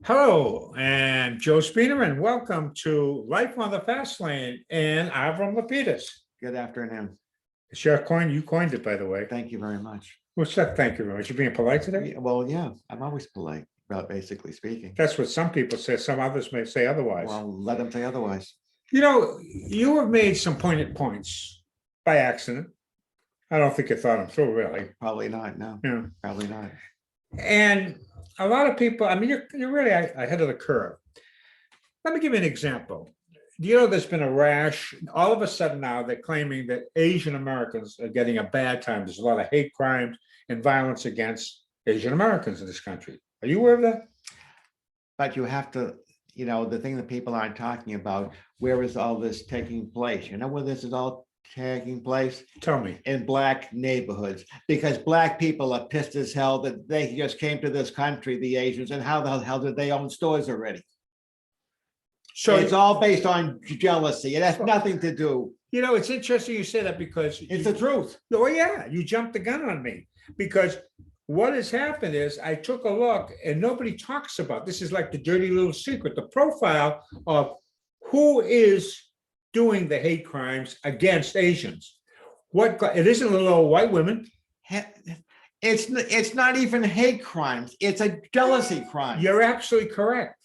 Hello, and Joe Spiener, and welcome to Life on the Fast Lane and Avram Lapidus. Good afternoon. It's your coin. You coined it, by the way. Thank you very much. What's that? Thank you very much. You're being polite today? Yeah, I'm always polite, about basically speaking. That's what some people say. Some others may say otherwise. Well, let them say otherwise. You know, you have made some pointed points by accident. I don't think you thought them through, really. Probably not, no, Yeah. probably not. And a lot of people, I mean, you're really ahead of the curve. Let me give you an example. You know, there's been a rash. All of a sudden now, they're claiming that Asian Americans are getting a bad time. There's a lot of hate crimes and violence against Asian Americans in this country. Are you aware of that? But you have to, the thing that people aren't talking about, where is all this taking place? You know where this is all taking place? Tell me. In Black neighborhoods, because Black people are pissed as hell that they just came to this country, the Asians, and how the hell did they own stores already? So it's all based on jealousy. It has nothing to do. You know, it's interesting you say that because it's the truth. Oh, yeah, you jumped the gun on me because what has happened is I took a look and nobody talks about this. Is like the dirty little secret, the profile of who is doing the hate crimes against Asians. It isn't little old white women. It's not even hate crimes. It's a jealousy crime. You're absolutely correct.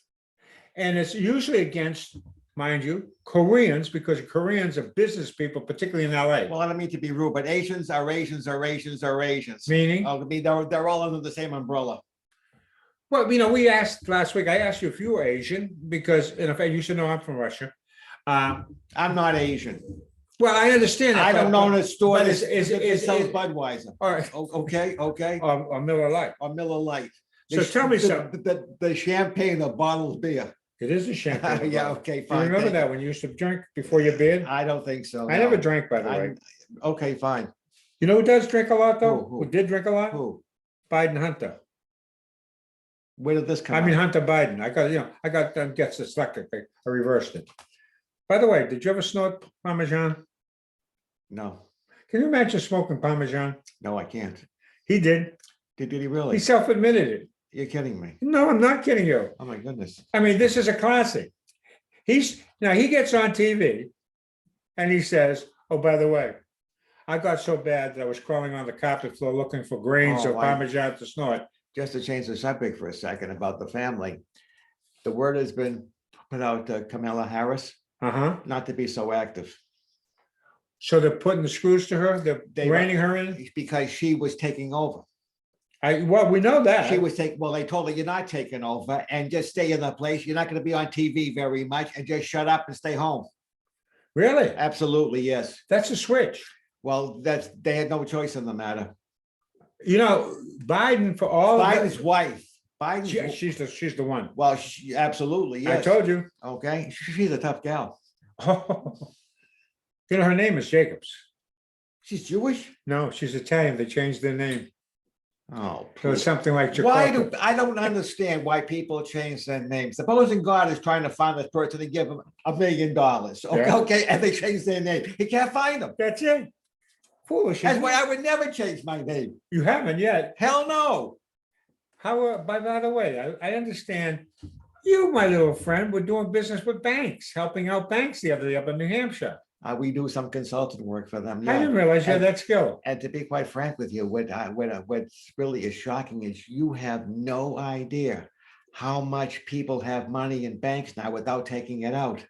And it's usually against, mind you, Koreans, because Koreans are business people, particularly in LA. Well, I don't mean to be rude, but Asians are Asians are Asians are Asians. Meaning? They're all under the same umbrella. Well, we asked last week, I asked you if you were Asian, because, in fact, you should know I'm from Russia. I'm not Asian. Well, I understand that. I don't own a store that sells Budweiser. All right. Okay. Or Miller Lite. Or Miller Lite. So tell me something. The champagne, the bottled beer. It is a champagne. Yeah, okay, fine. You remember that when you used to drink before your beard? I don't think so. I never drank, by the way. Okay, fine. You know who does drink a lot, though? Who? Who did drink a lot? Who? Biden Hunter. Where did this come I mean, Hunter Biden. I got them gets dyslexic. I reversed it. By the way, did you ever snort Parmesan? No. Can you imagine smoking Parmesan? No, I can't. He did. Did he really? He self-admitted it. You're kidding me. No, I'm not kidding you. Oh my goodness. I mean, this is a classic. He gets on TV and he says, oh, by the way, I got so bad that I was crawling on the carpet floor looking for grains of Parmesan to snort. Just to change the subject for a second about the family. The word has been put out to Kamala Harris not to be so active. So they're putting the screws to her? They're reining her in? Because she was taking over. Well, we know that. She was taking, well, they told her you're not taking over and just stay in the place. You're not going to be on TV very much and just shut up and stay home. Really? Absolutely, yes. That's a switch. Well, they had no choice in the matter. You know, Biden for all Biden's wife. She's the one. Well, absolutely, yes. I told you. Okay, she's a tough gal. Oh, you know, her name is Jacobs. She's Jewish? No, she's Italian. They changed their name. Oh, so it's something like I don't understand why people change their names. Supposing God is trying to find this person and give him $1 million. Okay, and they change their name. He can't find them. That's it. Foolish. That's why I would never change my name. You haven't yet. Hell no. How? By the way, I understand. You, my little friend, were doing business with banks, helping out banks the other day up in New Hampshire. We do some consulting work for them. Yeah. I didn't realize you had that skill. And to be quite frank with you, what's really is shocking is you have no idea how much people have money in banks now without taking it out.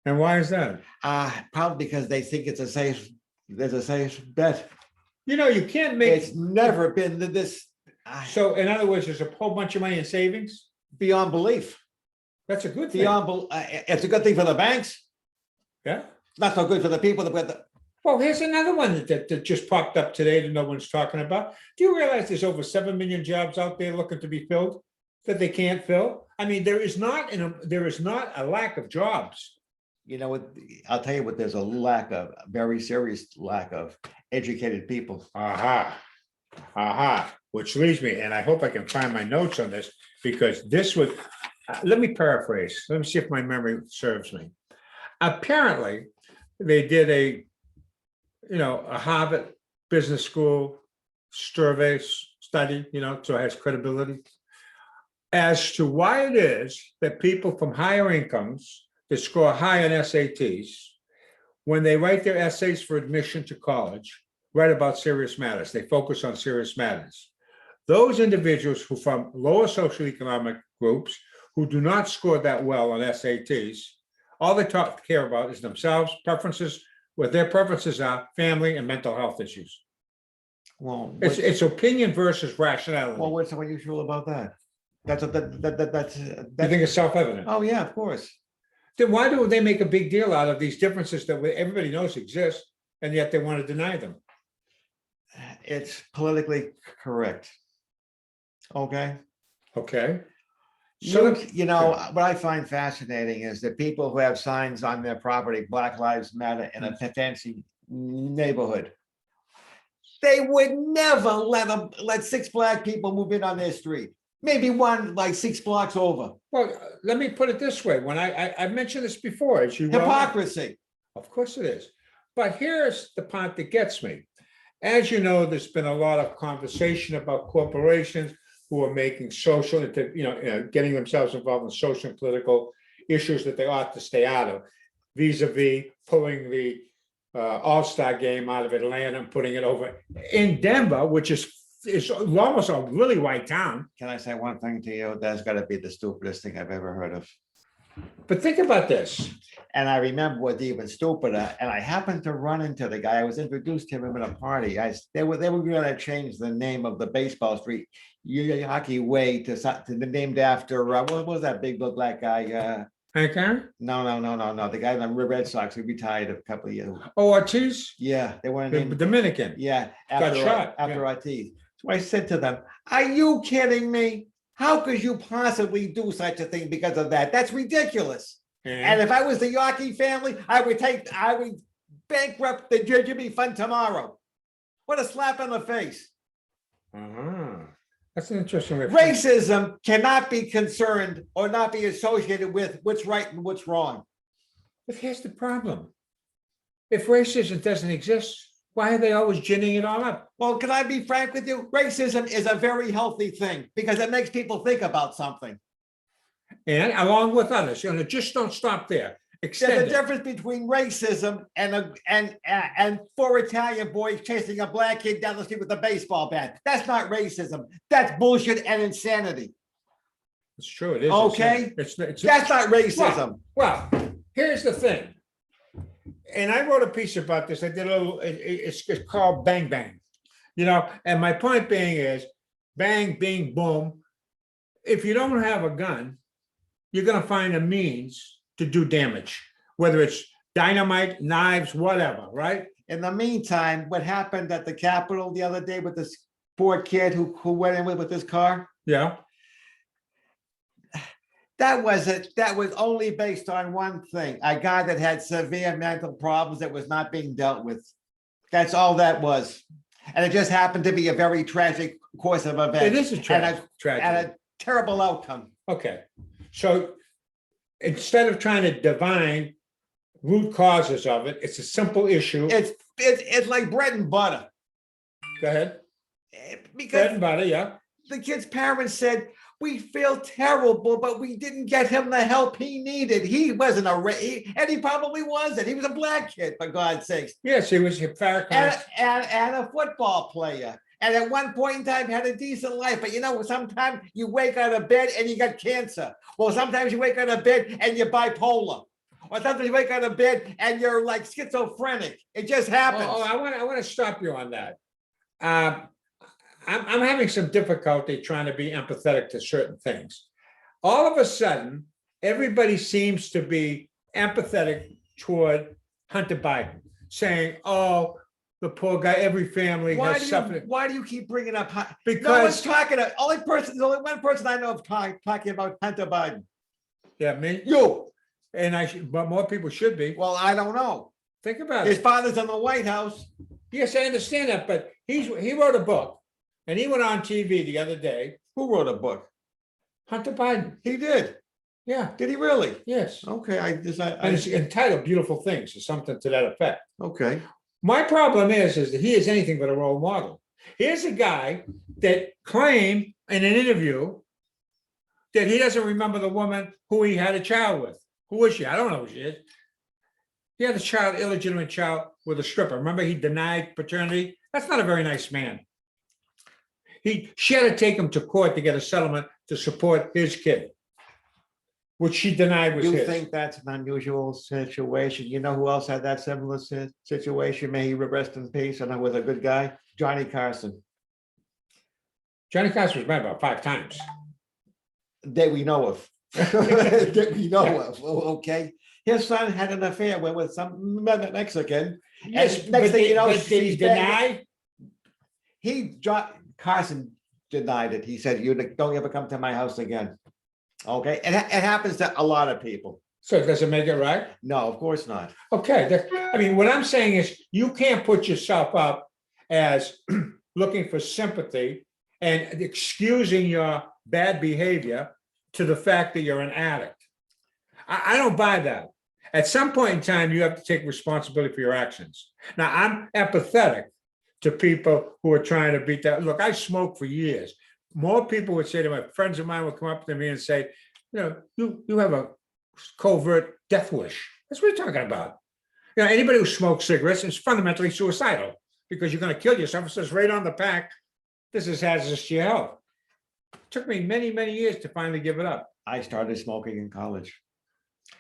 And why is that? Probably because they think there's a safe bet. You know, you can't make. It's never been this. So, in other words, there's a whole bunch of money in savings. Beyond belief. That's a good thing. It's a good thing for the banks. Yeah. Not so good for the people. Well, here's another one that just popped up today that no one's talking about. Do you realize there's over 7 million jobs out there looking to be filled that they can't fill? I mean, there is not a lack of jobs. You know what? I'll tell you what. There's a very serious lack of educated people. Which leads me, and I hope I can find my notes on this because this would. Let me paraphrase. Let me see if my memory serves me. Apparently, they did a Harvard Business School survey study, so it has credibility as to why it is that people from higher incomes that score high on SATs, when they write their essays for admission to college, write about serious matters. They focus on serious matters. Those individuals who from lower socioeconomic groups who do not score that well on SATs, all they care about is themselves, preferences, what their preferences are, family and mental health issues. Well, It's opinion versus rationality. well, what's unusual about that? That's You think it's self-evident? oh, yeah, of course. Then why do they make a big deal out of these differences that everybody knows exist, and yet they want to deny them? It's politically correct. Okay. Okay. So, So, you know, what I find fascinating is that people who have signs on their property, Black Lives Matter in a fancy neighborhood, they would never let 6 black people move in on their street. Maybe one like 6 blocks over. well, let me put it this way. When I mentioned this before, as you well know. Hypocrisy. Of course it is. But here's the part that gets me. As you know, there's been a lot of conversation about corporations who are making social, getting themselves involved in social and political issues that they ought to stay out of, vis-a-vis pulling the All-Star game out of Atlanta and putting it over in Denver, which is almost a really white town. Can I say one thing to you? That's got to be the stupidest thing I've ever heard of. But think about this. And I remember what's even stupider. And I happened to run into the guy. I was introduced to him at a party. They were going to change the name of the baseball street, Yaki Way, to named after what was that big black guy? Hank Aaron? No. The guy in the Red Sox who retired a couple of years. Oh, Ortiz? Yeah, they weren't The Dominican. Yeah, Got shot. after Ortiz. So I said to them, "Are you kidding me? How could you possibly do such a thing because of that? That's ridiculous." And if I was the Yawkey family, I would bankrupt the Jimmy Fund tomorrow. What a slap in the face. That's an interesting Racism cannot be concerned or not be associated with what's right and what's wrong. But here's the problem. If racism doesn't exist, why are they always ginning it all up? Well, can I be frank with you? Racism is a very healthy thing because it makes people think about something. And along with others, just don't stop there. There's a difference between racism and 4 Italian boys chasing a black kid down the street with a baseball bat. That's not racism. That's bullshit and insanity. It's true. It is. Okay. That's not racism. Well, here's the thing. And I wrote a piece about this. I did a little, it's called Bang Bang. And my point being is bang, bing, boom. If you don't have a gun, you're going to find a means to do damage, whether it's dynamite, knives, whatever, right? In the meantime, what happened at the Capitol the other day with this poor kid who went in with his car? Yeah. That was only based on one thing, a guy that had severe mental problems that was not being dealt with. That's all that was. And it just happened to be a very tragic course of events. It is a tragedy. And a terrible outcome. Okay. So instead of trying to divine root causes of it, it's a simple issue. It's like bread and butter. Go ahead. Because bread and butter, yeah. The kid's parents said, "We feel terrible, but we didn't get him the help he needed. He wasn't and he probably wasn't. He was a black kid, for God's sakes." Yes, he was a and a football player. And at one point in time had a decent life. But sometimes you wake out of bed and you got cancer. Well, sometimes you wake out of bed and you're bipolar. Or sometimes you wake out of bed and you're like schizophrenic. It just happens. I want to stop you on that. I'm having some difficulty trying to be empathetic to certain things. All of a sudden, everybody seems to be empathetic toward Hunter Biden, saying, "Oh, the poor guy, every family has suffered." Why do you keep bringing up? Because no one's talking. There's only one person I know of talking about Hunter Biden. Yeah, me. You. And but more people should be. Well, I don't know. Think about His father's in the White House. Yes, I understand that, but he wrote a book, and he went on TV the other day. Who wrote a book? Hunter Biden. He did. Yeah. Did he really? Yes. Okay. And it's entitled "Beautiful Things" or something to that effect. Okay. My problem is that he is anything but a role model. Here's a guy that claimed in an interview that he doesn't remember the woman who he had a child with. Who is she? I don't know who she is. He had a child, illegitimate child with a stripper. Remember, he denied paternity. That's not a very nice man. She had to take him to court to get a settlement to support his kid, which she denied was You his. think that's an unusual situation? You know who else had that similar situation? May he rest in peace, and was a good guy? Johnny Carson. Johnny Carson was married about 5 times. That we know of. That we know of, okay? His son had an affair with some Mexican. Yes, And next thing you know, but did he deny? Carson denied it. He said, "You don't ever come to my house again." Okay, and it happens to a lot of people. So does it make it right? No, of course not. Okay, I mean, what I'm saying is you can't put yourself up as looking for sympathy and excusing your bad behavior to the fact that you're an addict. I don't buy that. At some point in time, you have to take responsibility for your actions. Now, I'm empathetic to people who are trying to beat that. Look, I smoked for years. More people would say to my friends of mine would come up to me and say, you have a covert death wish. That's what you're talking about. Anybody who smokes cigarettes is fundamentally suicidal because you're going to kill yourself. It says right on the pack, this is hazardous to your health. It took me many, many years to finally give it up. I started smoking in college.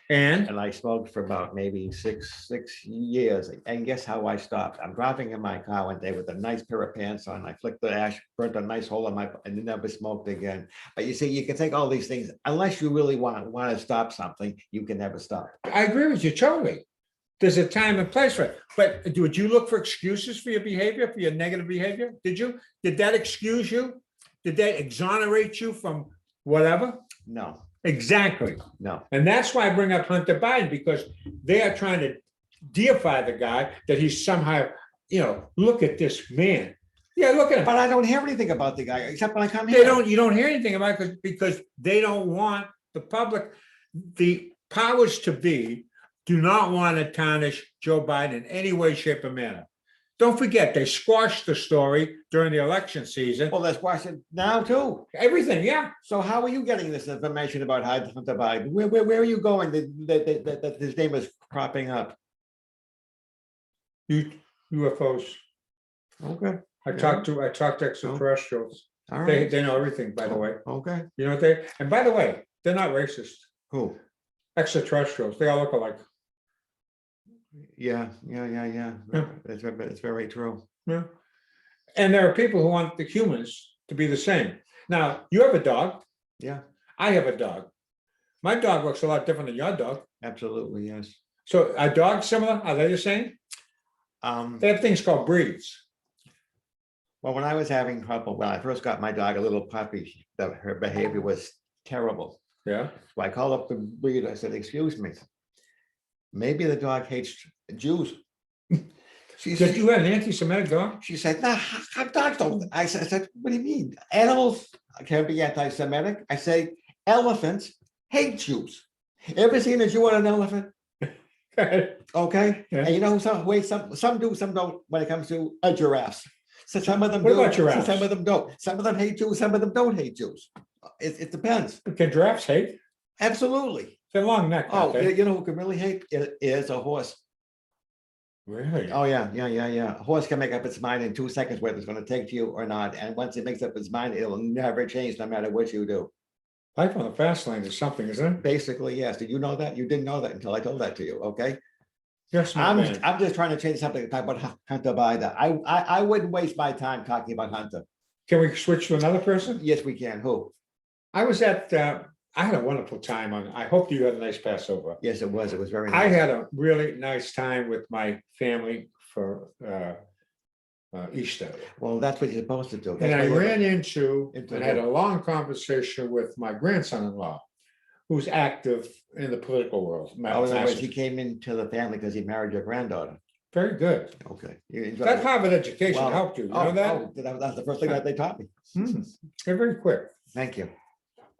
And I smoked for about maybe six years. And guess how I stopped? I'm driving in my car one day with a nice pair of pants on. I flicked the ash, burnt a nice hole in my, and never smoked again. But you see, you can take all these things, unless you really want to stop something, you can never stop. I agree with you totally. There's a time and place for it. But would you look for excuses for your behavior, for your negative behavior? Did you? Did that excuse you? Did that exonerate you from whatever? No. Exactly. No. And that's why I bring up Hunter Biden, because they are trying to deify the guy that he's somehow, look at this man. Yeah, look at him. But I don't hear anything about the guy, except when I come here. You don't hear anything about it because they don't want the public, the powers to be do not want to tarnish Joe Biden in any way, shape, or manner. Don't forget, they squashed the story during the election season. Well, let's watch it now too. Everything, yeah. So how are you getting this information about Hunter Biden? Where are you going that his name is cropping up? UFOs. Okay. I talked to extraterrestrials. All right. They know everything, by the way. Okay. You know what and by the way, they're not racist. Who? Extraterrestrials. They all look alike. Yeah. Yeah. It's very true. Yeah. And there are people who want the humans to be the same. Now, you have a dog. Yeah. I have a dog. My dog looks a lot different than your dog. Absolutely, yes. So are dogs similar? Are they the same? They have things called breeds. Well, when I was having trouble, when I first got my dog, a little puppy, her behavior was terrible. Yeah. So I called up the breeder. I said, "Excuse me, maybe the dog hates Jews." Did you have an anti-Semitic dog? She said, "No, dogs don't." I said, "What do you mean? Animals can be anti-Semitic." I say, "Elephants hate Jews. Ever seen a Jew on an elephant?" Okay. Yeah. And you know, some do, some don't when it comes to a giraffe. So some of them What do, about giraffes? some of them don't. Some of them hate Jews, some of them don't hate Jews. It depends. Can giraffes hate? Absolutely. They're long neck. Oh, you know who can really hate is a horse. Really? Oh, yeah. A horse can make up its mind in 2 seconds whether it's going to take to you or not. And once it makes up its mind, it'll never change no matter what you do. Life on the fast lane is something, isn't it? Basically, yes. Did you know that? You didn't know that until I told that to you, okay? Yes, I'm just trying to change something to talk about Hunter Biden. I wouldn't waste my time talking about Hunter. Can we switch to another person? Yes, we can. Who? I was at, I had a wonderful time I hope you had a nice Passover. Yes, it was. It was very nice. I had a really nice time with my family for Easter. Well, that's what you're supposed to do. And I ran into Into and had who? a long conversation with my grandson-in-law, who's active in the political world. Oh, in other words, he came into the family because he married your granddaughter. Very good. Okay. You enjoyed That it? Harvard education Well, helped you. You know that? Oh, that's the first thing that they taught me. They're very quick. Thank you.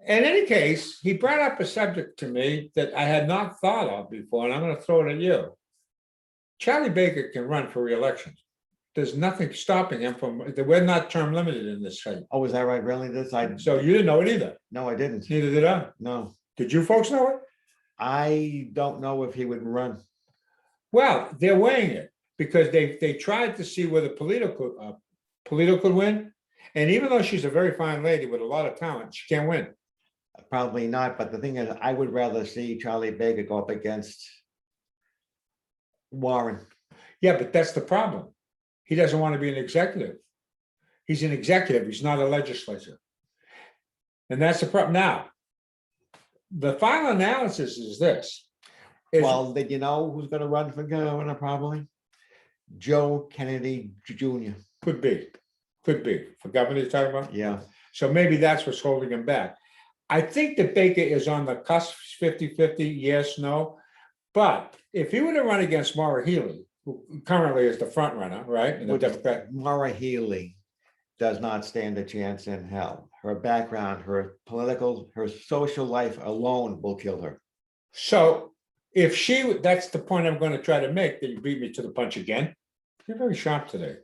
In any case, he brought up a subject to me that I had not thought of before, and I'm going to throw it at you. Charlie Baker can run for re-election. there's nothing stopping him from, we're not term limited in this state. Oh, is that right? Really? So you didn't know it either. No, I didn't. Neither did I. No, Did you folks know it? I don't know if he would run. Well, they're weighing it because they tried to see whether Polito could win. And even though she's a very fine lady with a lot of talent, she can't win. Probably not, but the thing is, I would rather see Charlie Baker go up against Warren. Yeah, but that's the problem. He doesn't want to be an executive. He's an executive. He's not a legislator. And that's the problem. Now, the final analysis is this. Well, did you know who's going to run for governor probably? Joe Kennedy Jr. Could be for governor you're talking about. Yeah. So maybe that's what's holding him back. I think that Baker is on the cusp, 50-50, yes, no. But if he were to run against Maura Healey, who currently is the front runner, right? In the Democrat. Maura Healey does not stand a chance in hell. Her background, her political, her social life alone will kill her. So if that's the point I'm going to try to make, that you beat me to the punch again. You're very sharp today.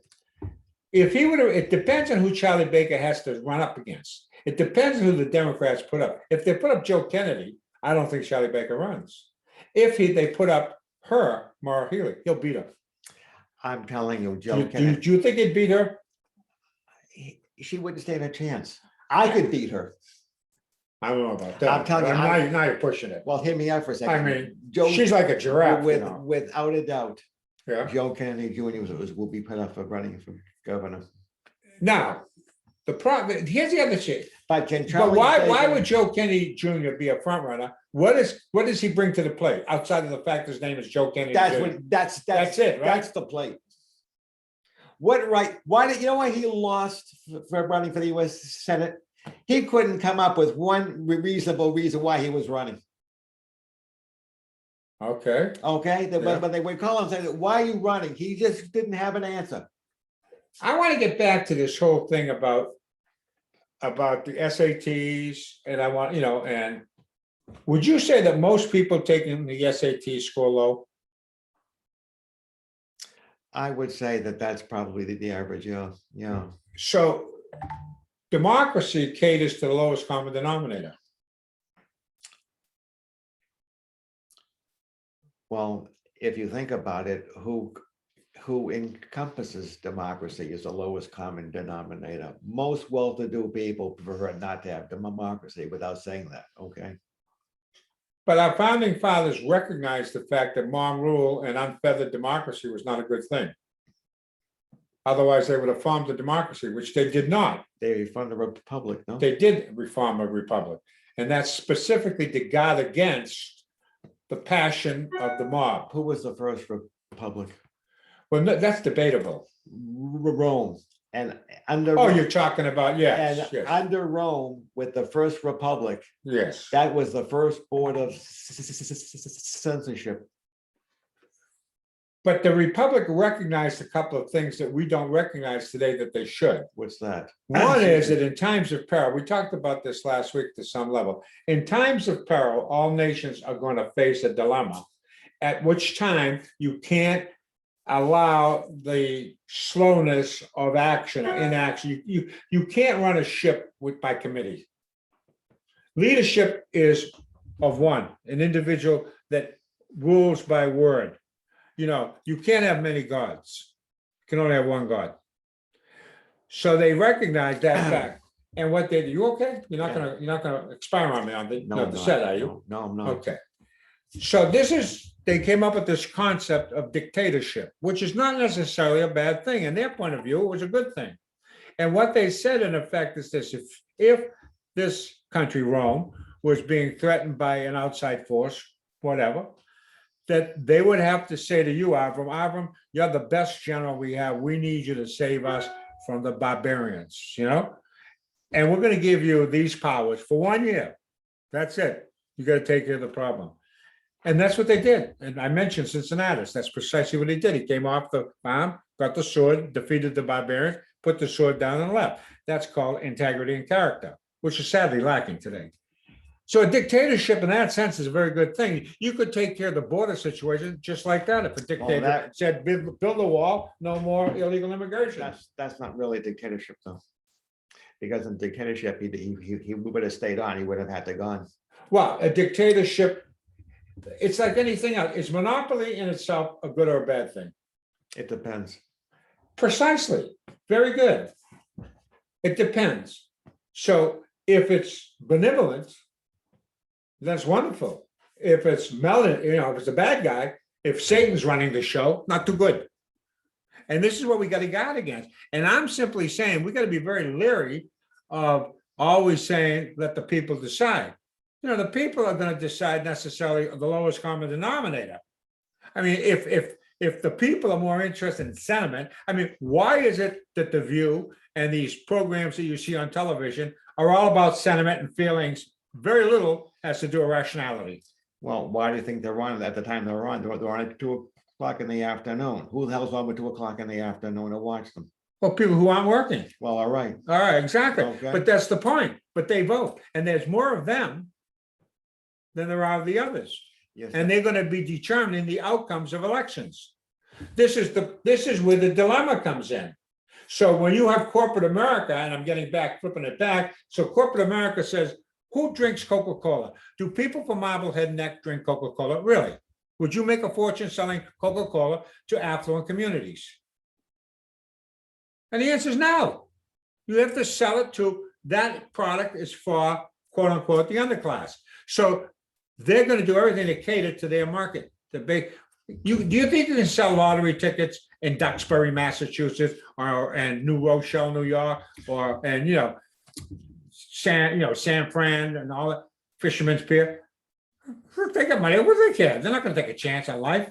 If he would have, it depends on who Charlie Baker has to run up against. It depends on who the Democrats put up. If they put up Joe Kennedy, I don't think Charlie Baker runs. If they put up her, Maura Healey, he'll beat her. I'm telling you, Joe Kennedy. Do you think he'd beat her? She wouldn't stand a chance. I could beat her. I don't know about that. I'm telling you, now you're pushing it. Well, hear me out for a second. I mean, Joe, she's like a giraffe. without a doubt. Yeah. Joe Kennedy Jr. will be put up for running for governor. Now, the problem, here's the other shit. But why would Joe Kennedy Jr. be a front runner? What does he bring to the plate outside of the fact his name is Joe Kennedy? That's it, right? That's the plate. What right? Why did you know why he lost for running for the U.S. Senate? He couldn't come up with one reasonable reason why he was running. Okay. But they would call him and say, "Why are you running?" He just didn't have an answer. I want to get back to this whole thing about the SATs, and I want, and would you say that most people taking the SAT score low? I would say that that's probably the average, yeah. So democracy caters to the lowest common denominator. Well, if you think about it, who encompasses democracy is the lowest common denominator. Most well-to-do people prefer not to have democracy without saying that, okay? But our founding fathers recognized the fact that mob rule and unfeathered democracy was not a good thing. Otherwise, they would have formed a democracy, which they did not. They reformed a republic, no? They did reform a republic. And that's specifically to guard against the passion of the mob. Who was the first republic? Well, no, that's debatable. Rome. And under you're talking about, yes. Under Rome, with the first republic, yes, that was the first board of censorship. But the republic recognized a couple of things that we don't recognize today that they should. What's that? One is that in times of peril, we talked about this last week to some level. In times of peril, all nations are going to face a dilemma, at which time you can't allow the slowness of action or inaction. You can't run a ship by committee. Leadership is of one, an individual that rules by word. You can't have many gods. You can only have one God. So they recognize that fact. And what they do, you okay? You're not gonna expire on me on the set, are you? No, I'm not. Okay. So they came up with this concept of dictatorship, which is not necessarily a bad thing. In their point of view, it was a good thing. And what they said in effect is this: if this country, Rome, was being threatened by an outside force, whatever, that they would have to say to you, Avram, you're the best general we have. We need you to save us from the barbarians, and we're going to give you these powers for 1 year. That's it. You got to take care of the problem. And that's what they did. And I mentioned Cincinnatus. That's precisely what he did. He came off the farm, got the sword, defeated the barbarians, put the sword down and left. That's called integrity and character, which is sadly lacking today. So a dictatorship in that sense is a very good thing. You could take care of the border situation just like that. If a dictator that- said, build a wall, no more illegal immigration. That's not really a dictatorship though. Because in dictatorship, he would have stayed on, he would have had to gone. Well, a dictatorship, it's like anything else. Is monopoly in itself a good or a bad thing? It depends. Precisely. Very good. It depends. So if it's benevolent, that's wonderful. If it's if it's a bad guy, if Satan's running the show, not too good. And this is what we got to guard against. And I'm simply saying we got to be very leery of always saying, let the people decide. The people are going to decide necessarily the lowest common denominator. I mean, if the people are more interested in sentiment, I mean, why is it that The View and these programs that you see on television are all about sentiment and feelings? Very little has to do with rationality. Well, why do you think they're on at the time they're on? They're on at 2:00 in the afternoon. Who the hell's on at 2:00 in the afternoon to watch them? Well, people who aren't working. Well, all right. All right, exactly. Okay. But that's the point. But they vote. And there's more of them than there are of the others. Yes. And they're going to be determining the outcomes of elections. This is where the dilemma comes in. So when you have corporate America, and I'm flipping it back. So corporate America says, who drinks Coca-Cola? Do people from Marblehead Neck drink Coca-Cola? Really? Would you make a fortune selling Coca-Cola to affluent communities? And the answer is no. You have to sell it to, that product is for, quote unquote, the underclass. So they're going to do everything to cater to their market. Do you think you can sell lottery tickets in Duxbury, Massachusetts, and New Rochelle, New York, San Fran and all that, Fisherman's Pier? They got money. What do they care? They're not going to take a chance on life.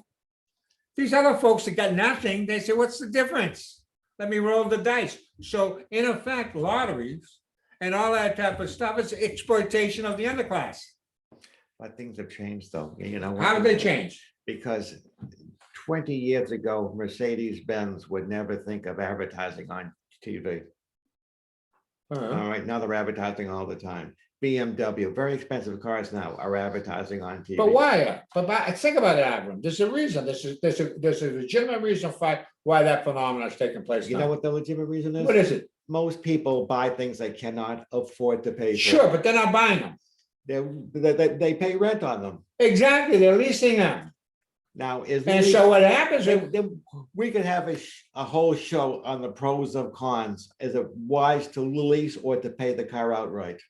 These other folks that got nothing, they say, what's the difference? Let me roll the dice. So in effect, lotteries and all that type of stuff is exploitation of the underclass. But things have changed though. How did they change? Because 20 years ago, Mercedes-Benz would never think of advertising on TV. All right, now they're advertising all the time. BMW, very expensive cars now are advertising on TV. But why? But think about it, Avram. There's a reason. There's a legitimate reason why that phenomenon is taking place. You know what the legitimate reason is? What is it? Most people buy things they cannot afford to pay for. Sure, but they're not buying them. They pay rent on them. Exactly, they're leasing them. Now, so what happens? Then we could have a whole show on the pros and cons. Is it wise to lease or to pay the car outright?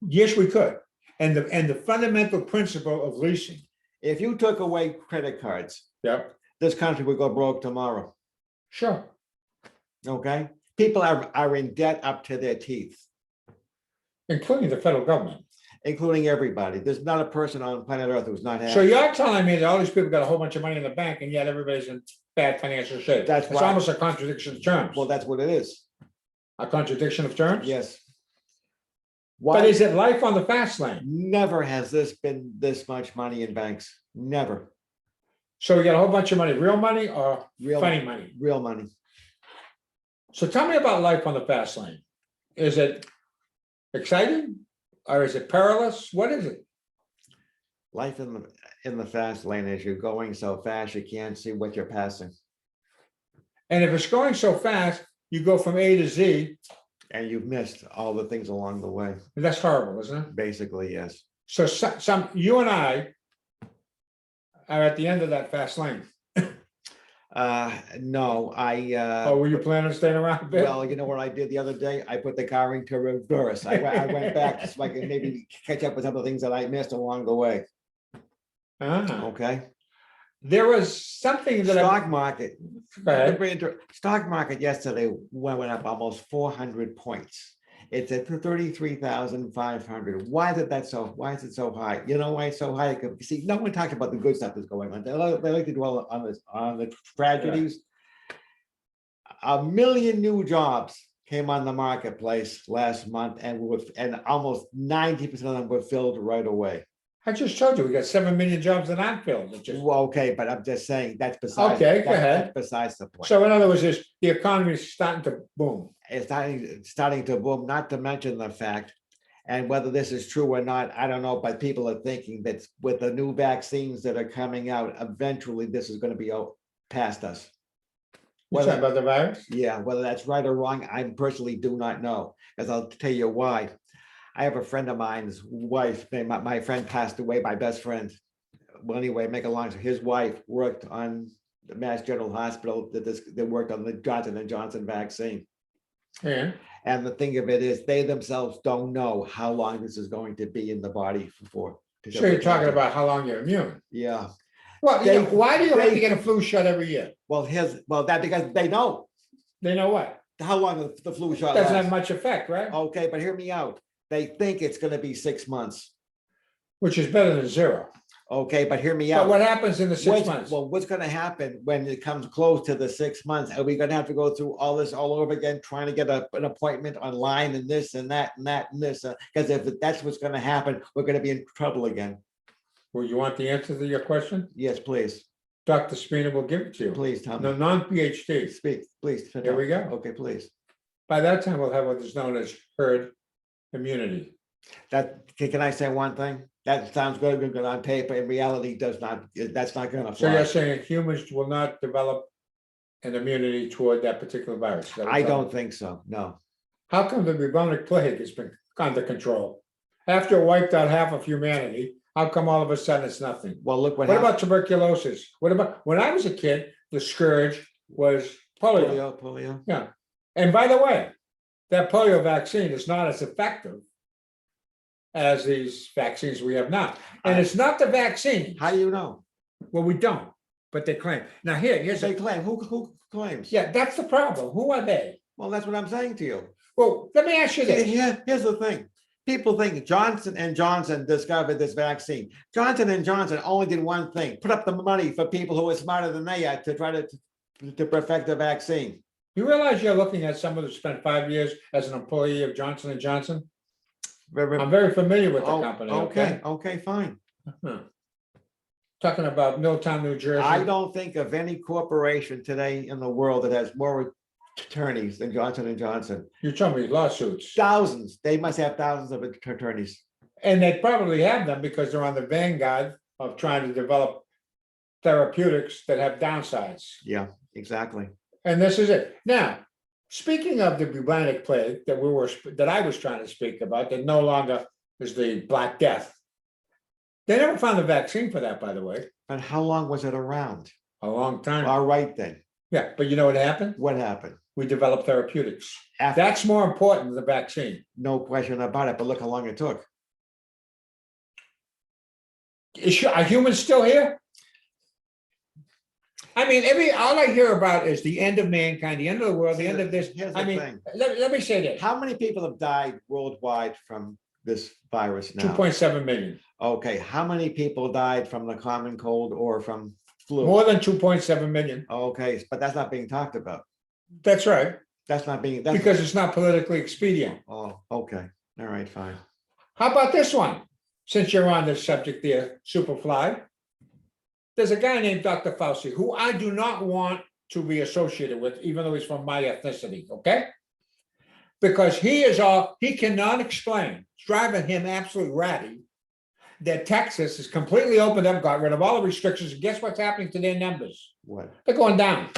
Yes, we could. And the fundamental principle of leasing. If you took away credit cards, yep, this country would go broke tomorrow. Sure. Okay. People are in debt up to their teeth. Including the federal government. Including everybody. There's not a person on planet Earth who's not happy. So you're telling me that all these people got a whole bunch of money in the bank and yet everybody's in bad financial shape. It's almost a contradiction of terms. Well, that's what it is. A contradiction of terms? Yes. Why? But is it life on the fast lane? Never has this been this much money in banks. Never. So we got a whole bunch of money, real money or funny money? Real money. So tell me about life on the fast lane. Is it exciting or is it perilous? What is it? Life in the fast lane is you're going so fast you can't see what you're passing. And if it's going so fast, you go from A to Z. And you've missed all the things along the way. That's horrible, isn't it? Basically, yes. So you and I are at the end of that fast lane. No, Oh, were you planning on staying around a bit? Well, you know what I did the other day? I put the car into reverse. I went back so I could maybe catch up with some of the things that I missed along the way. Okay. There was something that stock market. Stock market yesterday went up almost 400 points. It's at 33,500. Why is it so high? You know why it's so high? See, no one talks about the good stuff that's going on. They like to dwell on the tragedies. Yeah. 1 million new jobs came on the marketplace last month, and almost 90% of them were filled right away. I just told you we got 7 million jobs that aren't filled. Well, okay, but I'm just saying that's besides. Okay, go ahead. That's besides the point. So in other words, the economy is starting to boom. It's starting to boom. Not to mention the fact, And whether this is true or not, I don't know, but people are thinking that with the new vaccines that are coming out, eventually this is going to be past us. You're talking about the virus? Yeah, whether that's right or wrong, I personally do not know, because I'll tell you why. I have a friend of mine's wife, my friend passed away, my best friend. Well, anyway, make a long story, his wife worked on the Mass General Hospital that worked on the Johnson & Johnson vaccine. Yeah. And the thing of it is, they themselves don't know how long this is going to be in the body for. So you're talking about how long you're immune. Yeah. Well, why do you have to get a flu shot every year? Well, that because they know They know what? how long the flu shot Doesn't lasts. have much effect, right? Okay, but hear me out. They think it's going to be 6 months. Which is better than 0. Okay, but hear me But out. what happens in the 6 months? Well, what's going to happen when it comes close to the 6 months? Are we going to have to go through all this all over again, trying to get an appointment online and this and that and that and this? Because if that's what's going to happen, we're going to be in trouble again. Well, you want the answer to your question? Yes, please. Dr. Spina will give it to you. Please tell me. No, non-PhD. Speak, please. Here we go. Okay, please. By that time, we'll have what is known as herd immunity. Can I say one thing? That sounds good on paper. In reality, that's not going to So you're fly. saying humans will not develop an immunity toward that particular virus? Is that what I you're don't telling me? think so. No. How come the bubonic plague has been under control? After it wiped out half of humanity, how come all of a sudden it's nothing? Well, look what What happened. about tuberculosis? What about, when I was a kid, the scourge was polio. Polio. Yeah. And by the way, that polio vaccine is not as effective as these vaccines we have now. And it's not the vaccine. How do you know? Well, we don't, but they claim. Now here's They a, claim. Who claims? yeah, that's the problem. Who are they? Well, that's what I'm saying to you. Well, let me ask you this. Here's the thing. People think Johnson & Johnson discovered this vaccine. Johnson & Johnson only did one thing, put up the money for people who are smarter than they are to try to perfect the vaccine. You realize you're looking at someone who spent 5 years as an employee of Johnson & Johnson? I'm very familiar with the company. Okay, fine. Huh. Talking about Milltown, New Jersey. I don't think of any corporation today in the world that has more attorneys than Johnson & Johnson. You told me lawsuits. Thousands. They must have thousands of attorneys. And they probably have them because they're on the vanguard of trying to develop therapeutics that have downsides. Yeah, exactly. And this is it. Now, speaking of the bubonic plague that I was trying to speak about, that no longer is the Black Death. They never found a vaccine for that, by the way. But how long was it around? A long time. All right then. Yeah, but you know what happened? What happened? We developed therapeutics. After, That's more important than the vaccine. no question about it, but look how long it took. Are humans still here? I mean, all I hear about is the end of mankind, the end of the world, the end of this. Here's the I mean, thing. let me say this. How many people have died worldwide from this virus now? 2.7 million. Okay, how many people died from the common cold or from flu? More than 2.7 million. Okay, but that's not being talked about. That's right. That's not being, Because it's not politically expedient. oh, okay. All right, fine. How about this one? Since you're on this subject there, Superfly. There's a guy named Dr. Fauci who I do not want to be associated with, even though he's from my ethnicity, okay? Because he cannot explain, it's driving him absolutely ratty, that Texas is completely opened up, got rid of all the restrictions, and guess what's happening to their numbers? What? They're going down.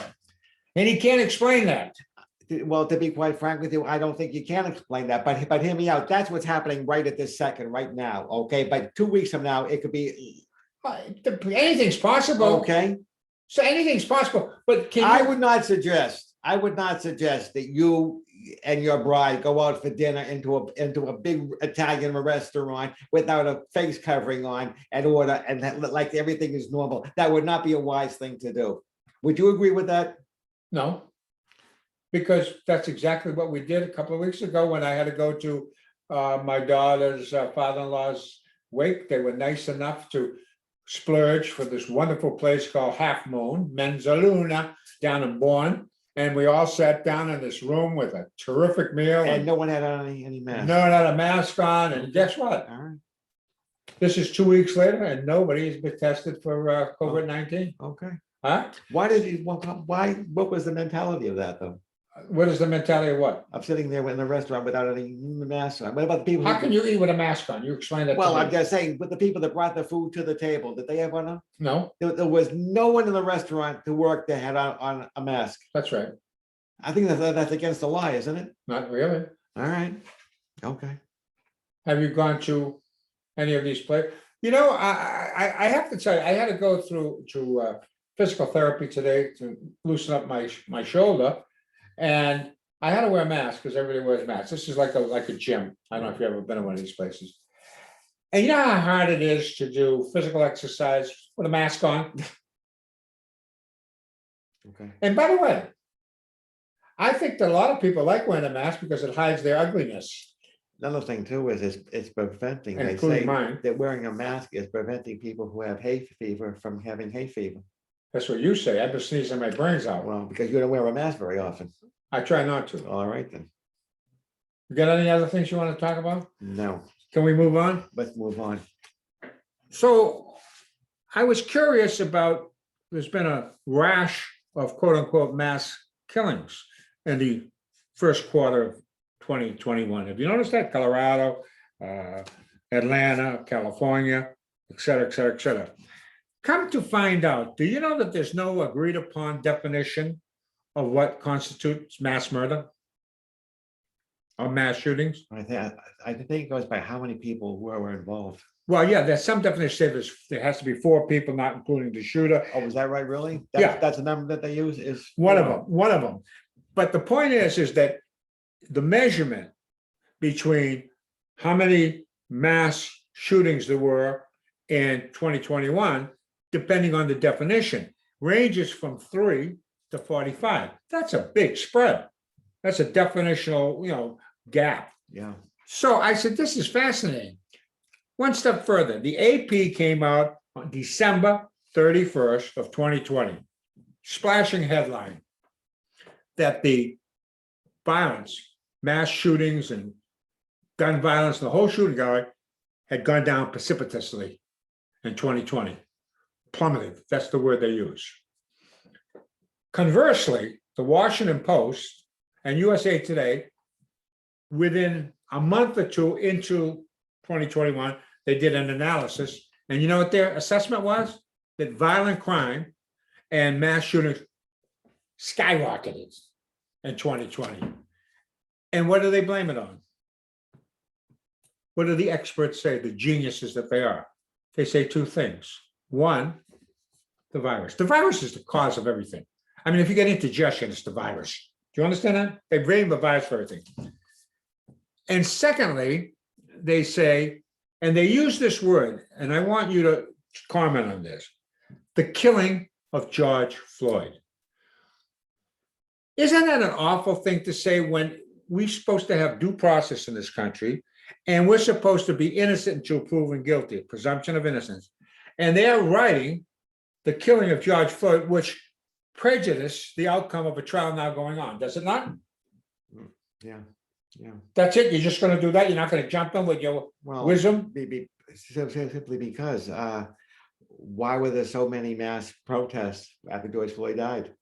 And he can't explain that. Well, to be quite frank with you, I don't think you can explain that, but hear me out. That's what's happening right at this second, right now, okay? But 2 weeks from now, it could be, Anything's possible. okay? So anything's possible, but can I you? would not suggest that you and your bride go out for dinner into a big Italian restaurant without a face covering on and order and like everything is normal. That would not be a wise thing to do. Would you agree with that? No. Because that's exactly what we did a couple of weeks ago when I had to go to my daughter's father-in-law's wake. They were nice enough to splurge for this wonderful place called Half Moon, Mezzaluna, down in Bourne. And we all sat down in this room with a terrific meal. And no one had any mask. No one had a mask on. And guess what? All right. This is 2 weeks later and nobody has been tested for COVID-19. Okay. Huh? Why? What was the mentality of that though? What is the mentality of what? I'm sitting there in a restaurant without any mask on. What about the people? How can you eat with a mask on? You explain that to Well, I'm me. just saying, with the people that brought the food to the table, did they have one on? No, There was no one in the restaurant to work that had on a mask. that's right. I think that's against the law, isn't it? Not really. All right, okay. Have you gone to any of these places? You know, I have to tell you, I had to go through to physical therapy today to loosen up my shoulder. And I had to wear a mask because everybody wears masks. This is like a gym. I don't know if you've ever been to one of these places. And you know how hard it is to do physical exercise with a mask on? Okay. And by the way, I think that a lot of people like wearing a mask because it hides their ugliness. Another thing too is it's preventing, they Including say mine. that wearing a mask is preventing people who have hay fever from having hay fever. That's what you say. I've been sneezing my brains out. Well, because you don't wear a mask very often. I try not to. All right then. You got any other things you want to talk about? No, Can we move on? let's move on. So I was curious about, there's been a rash of quote unquote mass killings in the first quarter of 2021. Have you noticed that? Colorado, Atlanta, California, et cetera, et cetera, et cetera. Come to find out, do you know that there's no agreed upon definition of what constitutes mass murder or mass shootings? I think it goes by how many people were involved. Well, yeah, there's some definition say there has to be 4 people, not including the shooter. Oh, is that right, really? Yeah. That's the number that they use is? One of them. But the point is that the measurement between how many mass shootings there were in 2021, depending on the definition, ranges from 3 to 45. That's a big spread. That's a definitional, gap. Yeah. So I said, this is fascinating. One step further, the AP came out on December 31st of 2020, splashing headline that the violence, mass shootings and gun violence, the whole shooting gallery had gone down precipitously in 2020, plummeted. That's the word they use. Conversely, the Washington Post and USA Today, within a month or two into 2021, they did an analysis. And you know what their assessment was? That violent crime and mass shootings skyrocketed in 2020. And what do they blame it on? What do the experts say, the geniuses that they are? They say 2 things. One, the virus. The virus is the cause of everything. I mean, if you get indigestion, it's the virus. Do you understand that? They blame the virus for everything. And secondly, they say, and they use this word, and I want you to comment on this, the killing of George Floyd. Isn't that an awful thing to say when we're supposed to have due process in this country, and we're supposed to be innocent until proven guilty, presumption of innocence. And they're writing the killing of George Floyd, which prejudiced the outcome of a trial now going on, does it not? Yeah. Yeah. That's it? You're just going to do that? You're not going to jump in with your wisdom? Simply because why were there so many mass protests after George Floyd died?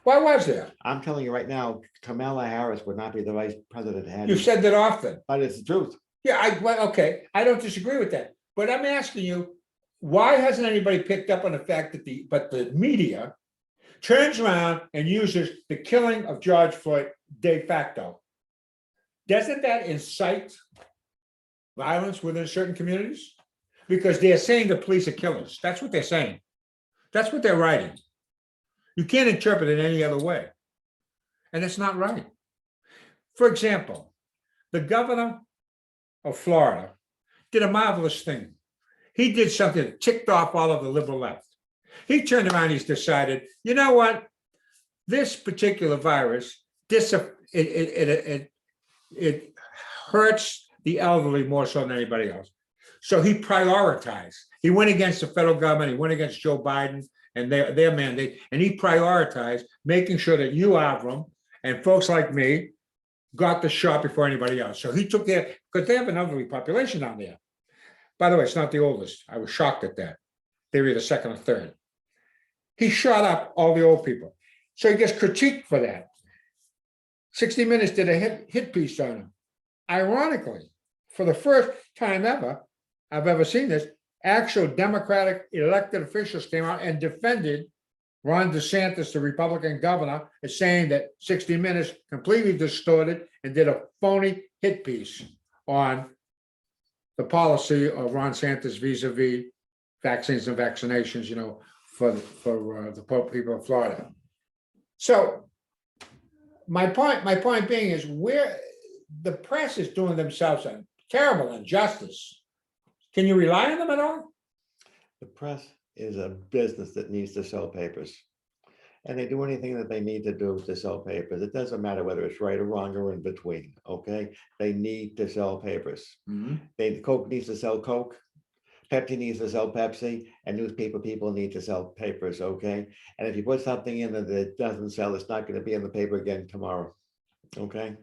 Why was there? I'm telling you right now, Kamala Harris would not be the vice president. You've said that often. But it's the truth. Yeah, okay, I don't disagree with that. But I'm asking you, why hasn't anybody picked up on the fact that the media turns around and uses the killing of George Floyd de facto? Doesn't that incite violence within certain communities? Because they're saying the police are killers. That's what they're saying. That's what they're writing. You can't interpret it any other way. And it's not right. For example, the governor of Florida did a marvelous thing. He did something that ticked off all of the liberal left. He turned around, he's decided, you know what? This particular virus, it hurts the elderly more so than anybody else. So he prioritized. He went against the federal government. He went against Joe Biden and their mandate. And he prioritized making sure that you, Avram, and folks like me got the shot before anybody else. So he took care, because they have an elderly population down there. By the way, it's not the oldest. I was shocked at that. They were the second or third. He shot up all the old people. So he gets critiqued for that. 60 Minutes did a hit piece on him. Ironically, for the first time ever, I've ever seen this, actual Democratic elected officials came out and defended Ron DeSantis, the Republican governor, as saying that 60 Minutes completely distorted and did a phony hit piece on the policy of Ron DeSantis vis-a-vis vaccines and vaccinations, you know, for the poor people of Florida. So my point being is where the press is doing themselves a terrible injustice. Can you rely on them at all? The press is a business that needs to sell papers. And they do anything that they need to do to sell papers. It doesn't matter whether it's right or wrong or in between, okay? They need to sell papers. Coke needs to sell Coke, Pepsi needs to sell Pepsi, and newspaper people need to sell papers, okay? And if you put something in that it doesn't sell, it's not going to be in the paper again tomorrow, okay?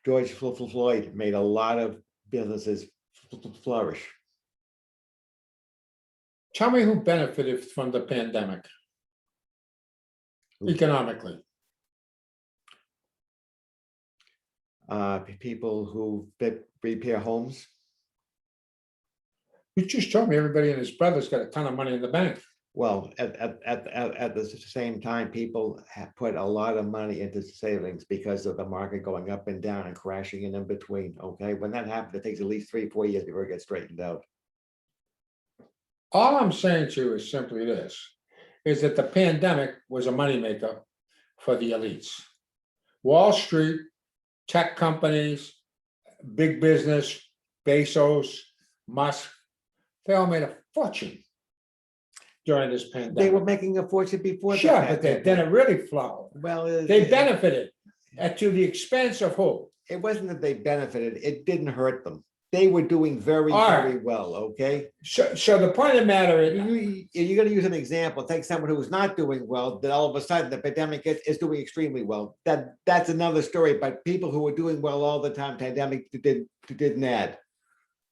George Floyd made a lot of businesses flourish. Tell me who benefited from the pandemic economically. People who repair homes. You just told me everybody and his brother's got a ton of money in the bank. Well, at the same time, people have put a lot of money into savings because of the market going up and down and crashing and in between, okay? When that happens, it takes at least 3-4 years before it gets straightened out. All I'm saying to you is simply this, is that the pandemic was a moneymaker for the elites. Wall Street, tech companies, big business, Bezos, Musk, they all made a fortune during this pandemic. They were making a fortune before. Sure, but then it really flowed. Well, They benefited to the expense of who? it wasn't that they benefited, it didn't hurt them. They were doing very, All right. very well, okay? So the point of the matter is, You're gonna use an example, take someone who's not doing well, then all of a sudden the pandemic is doing extremely well. That's another story, but people who were doing well all the time, pandemic didn't add.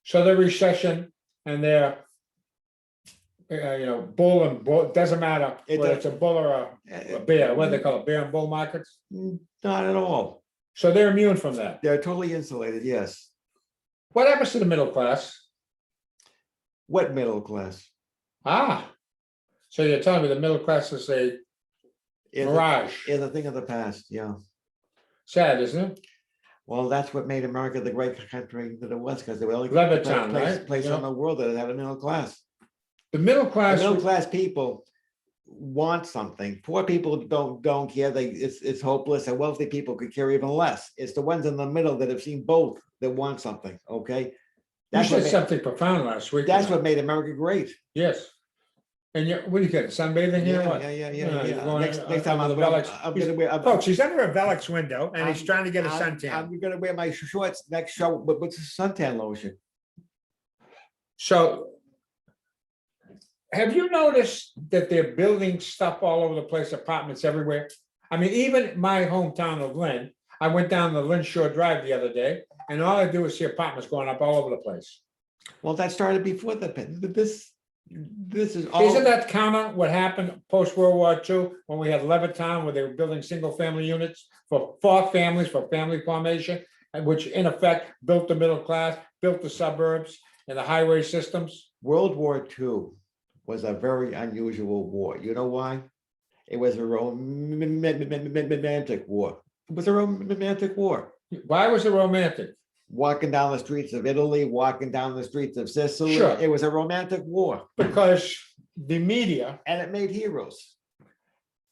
so the recession and their, bull and bull, doesn't matter whether it's a bull or a bear, what do they call it, bear and bull markets? Not at all. So they're immune from that. They're totally insulated, yes. What happens to the middle class? What middle class? So you're telling me the middle class is a mirage? Is a thing of the past, yeah. Sad, isn't it? Well, that's what made America the great country that it was, because they were the only Levittown, place right? on the world that had a middle class. The middle The class, middle class people want something. Poor people don't care. It's hopeless, and wealthy people could care even less. It's the ones in the middle that have seen both that want something. Okay, you that's said what something profound last week. that's what made America great. Yes. And what do you get, sunbathing here? What? Yeah. you're going Next time under I'm the Velux. gonna wear. Folks, he's under a Velux window and he's trying to get a suntan. I'm gonna wear my shorts next show with suntan lotion. So have you noticed that they're building stuff all over the place, apartments everywhere? I mean, even my hometown of Lynn, I went down the Lynn Shore Drive the other day, and all I do is see apartments going up all over the place. Well, that started before the pandemic. This is all. Isn't that counter what happened post-World War II, when we had Levittown, where they were building single-family units for families, for family formation, and which in effect built the middle class, built the suburbs and the highway systems? World War II was a very unusual war. You know why? It was a romantic war. It was a romantic war. Why was it romantic? Walking down the streets of Italy, walking down the streets of Sicily. Sure. It was a romantic war. Because the media, And it made heroes.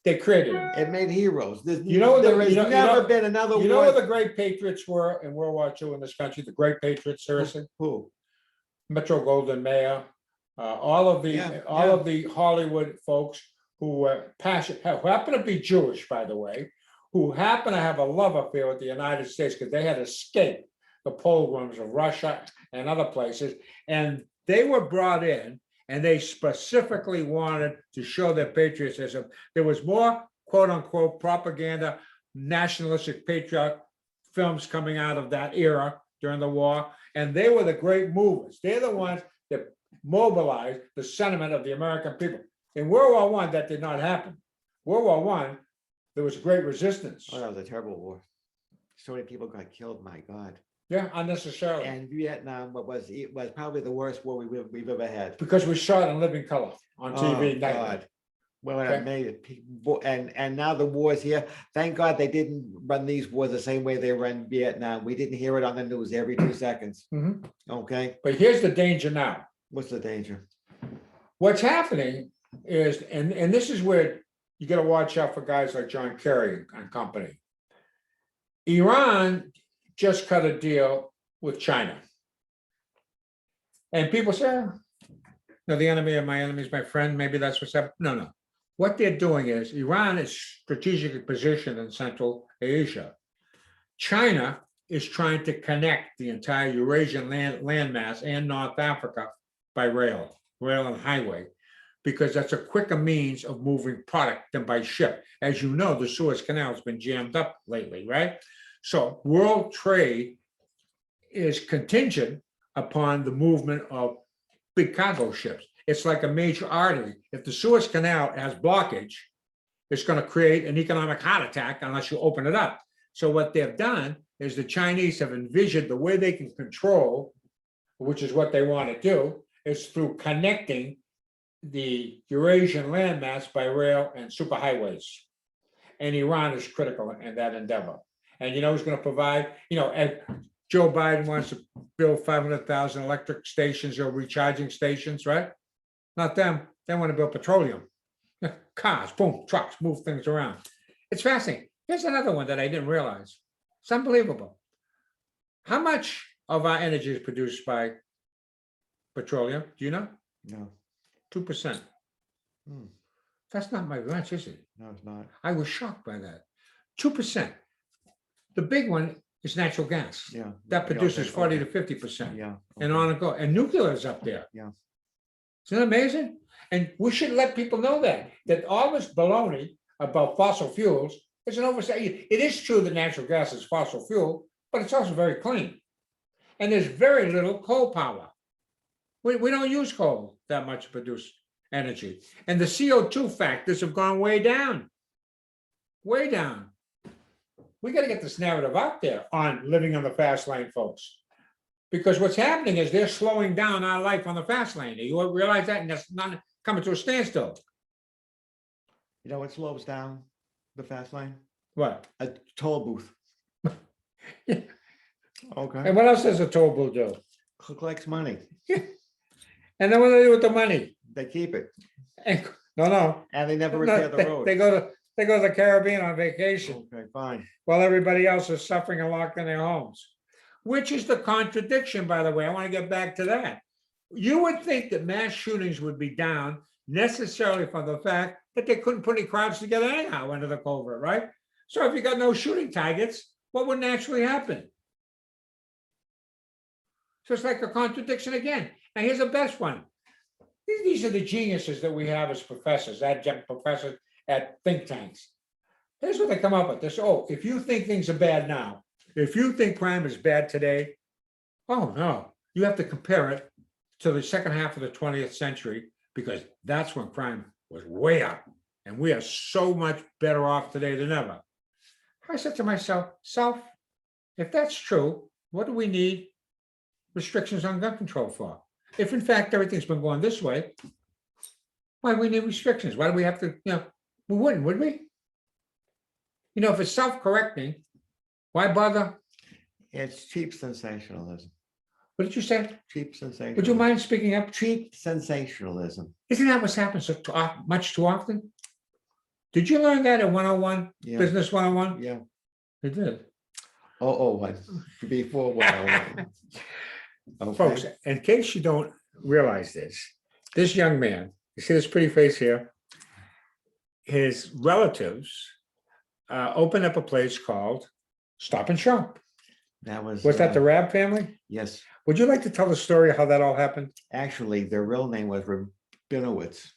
they created it. It made heroes. There has never never been another You know war. who the great patriots were in World War II in this country? The great patriots, seriously? Who? Metro Goldwyn Mayer, all of the Hollywood folks who were passionate, who happen to be Jewish, by the way, who happen to have a love affair with the United States because they had escaped the pogroms of Russia and other places, and they were brought in and they specifically wanted to show their patriotism. There was more quote unquote propaganda, nationalistic patriotic films coming out of that era during the war, and they were the great movers. They're the ones that mobilized the sentiment of the American people. In World War I, that did not happen. World War I, there was great resistance. Oh, that was a terrible war. So many people got killed, my God. Yeah, unnecessarily. And Vietnam, it was probably the worst war we've ever had. Because we saw it in living color on Oh, TV nightly. God. Well, Okay. it made it, and now the war's here. Thank God they didn't run these wars the same way they run Vietnam. We didn't hear it on the news every 2 seconds. Mhm. Okay, But here's the danger now. what's the danger? What's happening is, and this is where you gotta watch out for guys like John Kerry and company. Iran just cut a deal with China. And people say, "Oh, no, the enemy of my enemy is my friend, maybe that's what's happening." No, no. What they're doing is Iran is strategically positioned in Central Asia. China is trying to connect the entire Eurasian landmass and North Africa by rail and highway, because that's a quicker means of moving product than by ship. As you know, the Suez Canal has been jammed up lately, right? So world trade is contingent upon the movement of big cargo ships. It's like a major artery. If the Suez Canal has blockage, it's going to create an economic heart attack unless you open it up. So what they've done is the Chinese have envisioned the way they can control, which is what they want to do, is through connecting the Eurasian landmass by rail and superhighways. And Iran is critical in that endeavor. And you know who's going to provide, and Joe Biden wants to build 500,000 electric stations or recharging stations, right? Not them. They want to build petroleum. Cars, boom, trucks, move things around. It's fascinating. Here's another one that I didn't realize. It's unbelievable. How much of our energy is produced by petroleum? Do you know? No, 2%. Hmm. That's not my lunch, is it? no, it's not. I was shocked by that. 2%. The big one is natural gas. Yeah. That Okay, produces 40 okay. to 50%. Yeah. And okay. on and go. And nuclear is up there. Yeah. Isn't that amazing? And we should let people know that all this baloney about fossil fuels is an oversight. It is true that natural gas is fossil fuel, but it's also very clean. And there's very little coal power. We don't use coal that much to produce energy. And the CO2 factors have gone way down. Way down. We got to get this narrative out there on living on the fast lane, folks. Because what's happening is they're slowing down our life on the fast lane. Do you realize that? And that's not coming to a standstill. You know what slows down the fast lane? What? A toll booth. Yeah. Okay. And what else does a toll booth do? Collects money. And then what do they do with the money? They keep it. And, no. And they never No, repair the road. They go to the Caribbean on vacation Okay, fine. while everybody else is suffering and locked in their homes. Which is the contradiction, by the way. I want to get back to that. You would think that mass shootings would be down necessarily from the fact that they couldn't put any crowds together anyhow under the covert, right? So if you got no shooting targets, what would naturally happen? So it's like a contradiction again. And here's the best one. These are the geniuses that we have as professors, adjunct professors at think tanks. Here's what they come up with. They say, oh, if you think things are bad now, if you think crime is bad today, oh no, you have to compare it to the second half of the 20th century, because that's when crime was way up. And we are so much better off today than ever. I said to myself, if that's true, what do we need restrictions on gun control for? If in fact everything's been going this way, why do we need restrictions? Why do we have to, we wouldn't, would we? If it's self-correcting, why bother? It's cheap sensationalism. What did you say? Cheap sensationalism. Would you mind speaking up? Cheap sensationalism. Isn't that what's happened so much too often? Did you learn that at 101, Yeah. Business 101? Yeah. You did. Before 101. Okay. Folks, in case you don't realize this young man, you see this pretty face here, his relatives opened up a place called Stop and Shop. That was that the Rab family? Yes. Would you like to tell the story of how that all happened? Actually, their real name was Rabinowitz.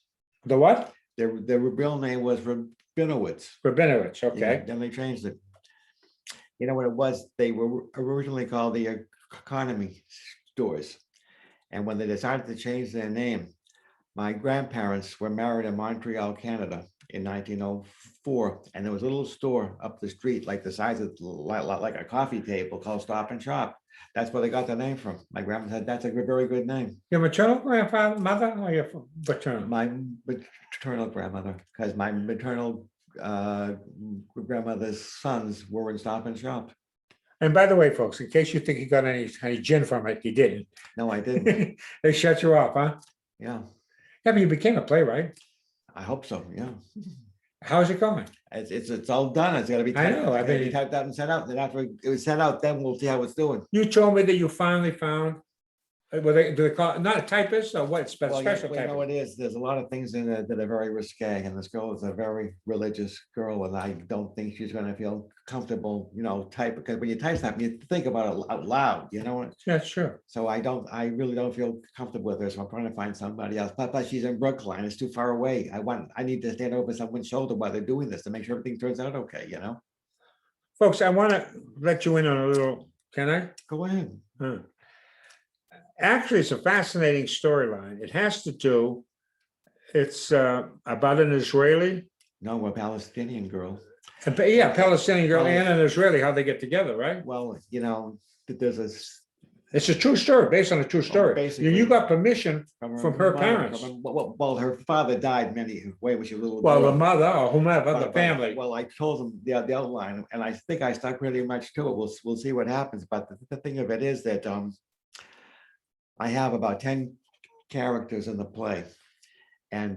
The what? Their real name was Rabinowitz. Rabinowitz, Yeah, okay. then they changed it. You know what it was? They were originally called the Economy Stores. And when they decided to change their name, my grandparents were married in Montreal, Canada, in 1904, and there was a little store up the street, like the size of like a coffee table, called Stop and Shop. That's where they got the name from. My grandma said that's a very good name. Your maternal grandfather, mother, or your paternal? My maternal grandmother, because my maternal grandmother's sons were in Stop and Shop. And by the way, folks, in case you think you got any gin from it, you didn't. No, I didn't. They shut you off, huh? Yeah, Yeah, but you became a playwright. I hope so. Yeah, How's it going? it's all done. It's got to be I typed, know, I it's gotta be mean- typed out and sent out. Then after it was sent out, then we'll see how it's doing. You told me that you finally found, do they call it, not a typist or what, Well, special you know, typist? it is. There's a lot of things in it that are very risque, and this girl is a very religious girl, and I don't think she's going to feel comfortable, type, because when you type something, you think about it out loud, Yeah, sure. So I really don't feel comfortable with her, so I'm trying to find somebody else. But she's in Brookline, it's too far away. I need to stand over someone's shoulder while they're doing this to make sure everything turns out okay, Folks, I want to let you in on a little, can I? Go ahead. Huh. Actually, it's a fascinating storyline. It has to do, it's about an Israeli, No, a Palestinian girl. yeah, Palestinian girl Well- and an Israeli, how they get together, right? Well, there's a It's a true story, based on a true story. basically. You got permission from her mother, parents. Well, her father died way when she was a little Well, the girl. mother or whomever, the But- family. Well, I told them the outline, and I think I stuck really much to it. We'll see what happens. But the thing of it is that I have about 10 characters in the play. And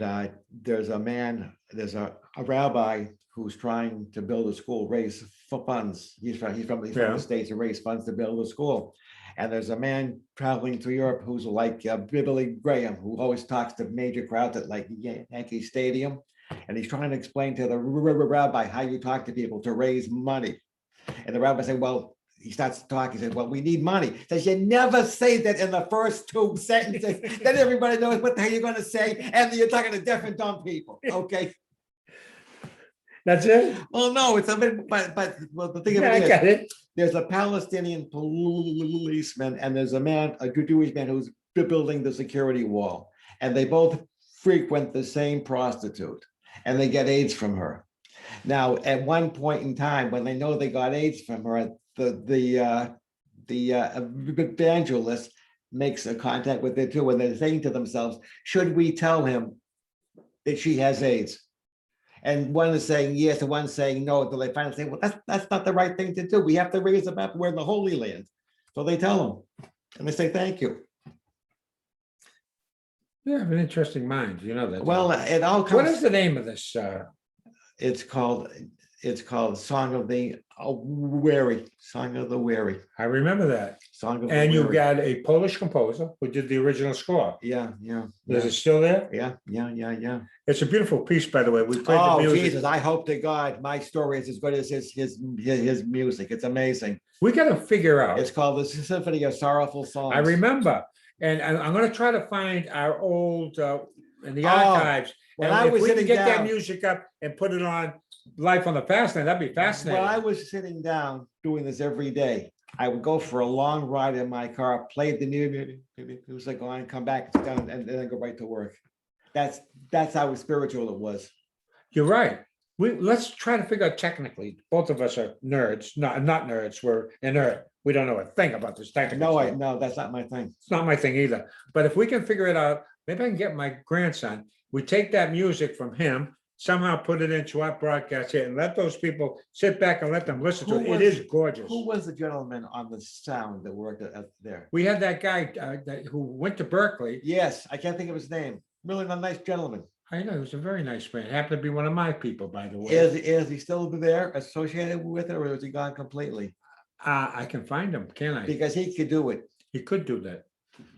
there's a rabbi who's trying to build a school, raise funds. He's from Yeah. the States to raise funds to build a school. And there's a man traveling through Europe who's like Billy Graham, who always talks to major crowds at like Yankee Stadium. And he's trying to explain to the rabbi how you talk to people to raise money. And the rabbi said, well, he starts to talk. He said, well, we need money. He says, you never say that in the first two sentences. Then everybody knows what the hell you're going to say. And you're talking to deaf and dumb people. Okay. That's it? Well, no, it's a bit, but well, the thing of Yeah, I it is, got it. there's a Palestinian policeman and there's a Jewish man who's building the security wall. And they both frequent the same prostitute and they get AIDS from her. Now, at one point in time, when they know they got AIDS from her, the evangelist makes a contact with it too, and they're saying to themselves, should we tell him that she has AIDS? And one is saying yes, and one's saying no, until they finally say, well, that's not the right thing to do. We have to raise them up. We're in the Holy Land. So they tell them, and they say, thank you. You have an interesting mind, you know that. Well, it all What is comes, the name of this? it's called Song of the Weary, Song of the Weary, I remember that. Song of the And you Weary. got a Polish composer who did the original score. Yeah. Is it still there? Yeah. It's a beautiful piece, by the way. We played the Oh, music. Jesus, I hope to God my story is as good as his music. It's amazing. We got to figure out. It's called the Symphony of Sorrowful Songs. I remember, and I'm going to try to find our old in the Oh, archives. when And I if was we can sitting get that down- music up and put it on Life on the Fast Lane, that'd be fascinating. When I was sitting down doing this every day, I would go for a long ride in my car, play the music on, come back, sit down, and then go right to work. That's how spiritual it was. You're right. Let's try to figure out technically. Both of us are nerds, not nerds. We're inert. We don't know a thing about this technical stuff. No, that's not my thing. It's not my thing either. But if we can figure it out, maybe I can get my grandson. We take that music from him, somehow put it into our broadcast here, and let those people sit back and let them listen to Who it. was- It is gorgeous. Who was the gentleman on the sound that worked at there? We had that guy who went to Berkeley. Yes, I can't think of his name. Really a nice gentleman. I know, he was a very nice man. Happened to be one of my people, by the way. Is he still there associated with it, or is he gone completely? I can find him, can I? Because he could do it. He could do that.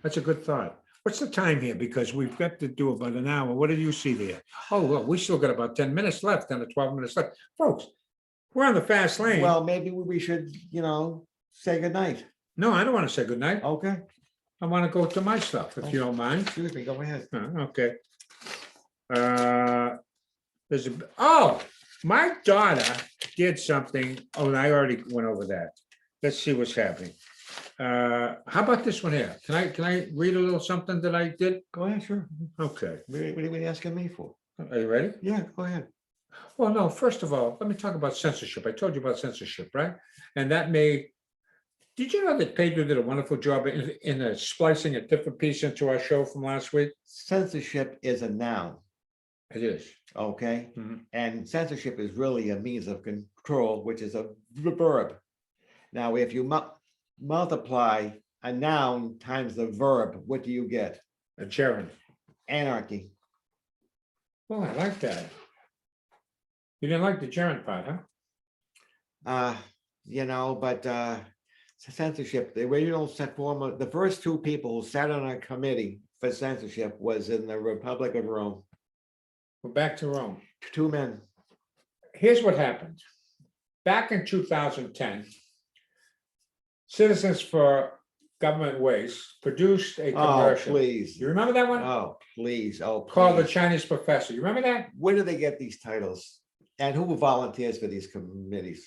That's a good thought. What's the time here? Because we've got to do about an hour. What did you see there? Oh, well, we still got about 10 minutes left, 10 to 12 minutes left. Folks, we're on the fast lane. Well, maybe we should, say goodnight. No, I don't want to say goodnight. Okay, I want to go to my stuff, if you don't mind. excuse me, go ahead. Okay. My daughter did something. Oh, and I already went over that. Let's see what's happening. How about this one here? Can I read a little something that I did? Go ahead, sure. Okay. What are you asking me for? Are you ready? Yeah, go ahead. Well, no, first of all, let me talk about censorship. I told you about censorship, right? And that may, did you know that Pedro did a wonderful job in splicing a different piece into our show from last week? Censorship is a noun, It is. okay? Mhm. And censorship is really a means of control, which is a verb. Now, if you multiply a noun times the verb, what do you get? A gerund. Anarchy. Oh, I like that. You didn't like the gerund part, huh? But censorship, the original form, the first two people who sat on a committee for censorship was in the Republic of Rome. We're back to Rome. Two men. Here's what happened. Back in 2010, Citizens for Government Waste produced a Oh, commercial. please. You remember that one? Oh, please. Oh, Called The please. Chinese Professor. You remember that? Where do they get these titles? And who volunteers for these committees?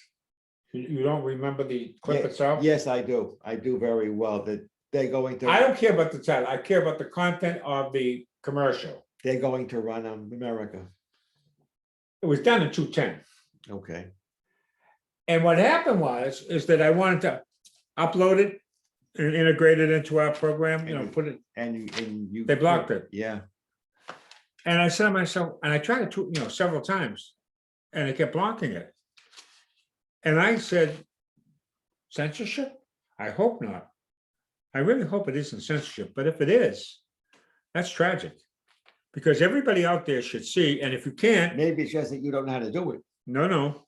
You don't remember the clip Ye- itself? Yes, I do. I do very well. That they're going I to, don't care about the title. I care about the content of the commercial. they're going to run America. It was done in 2010. Okay. And what happened is that I wanted to upload it and integrate it into our program, put it, And you. they blocked it. Yeah. And I said to myself, and I tried to, several times, and they kept blocking it. And I said, censorship? I hope not. I really hope it isn't censorship, but if it is, that's tragic. Because everybody out there should see, and if you can't, Maybe it's just that you don't know how to do it. no,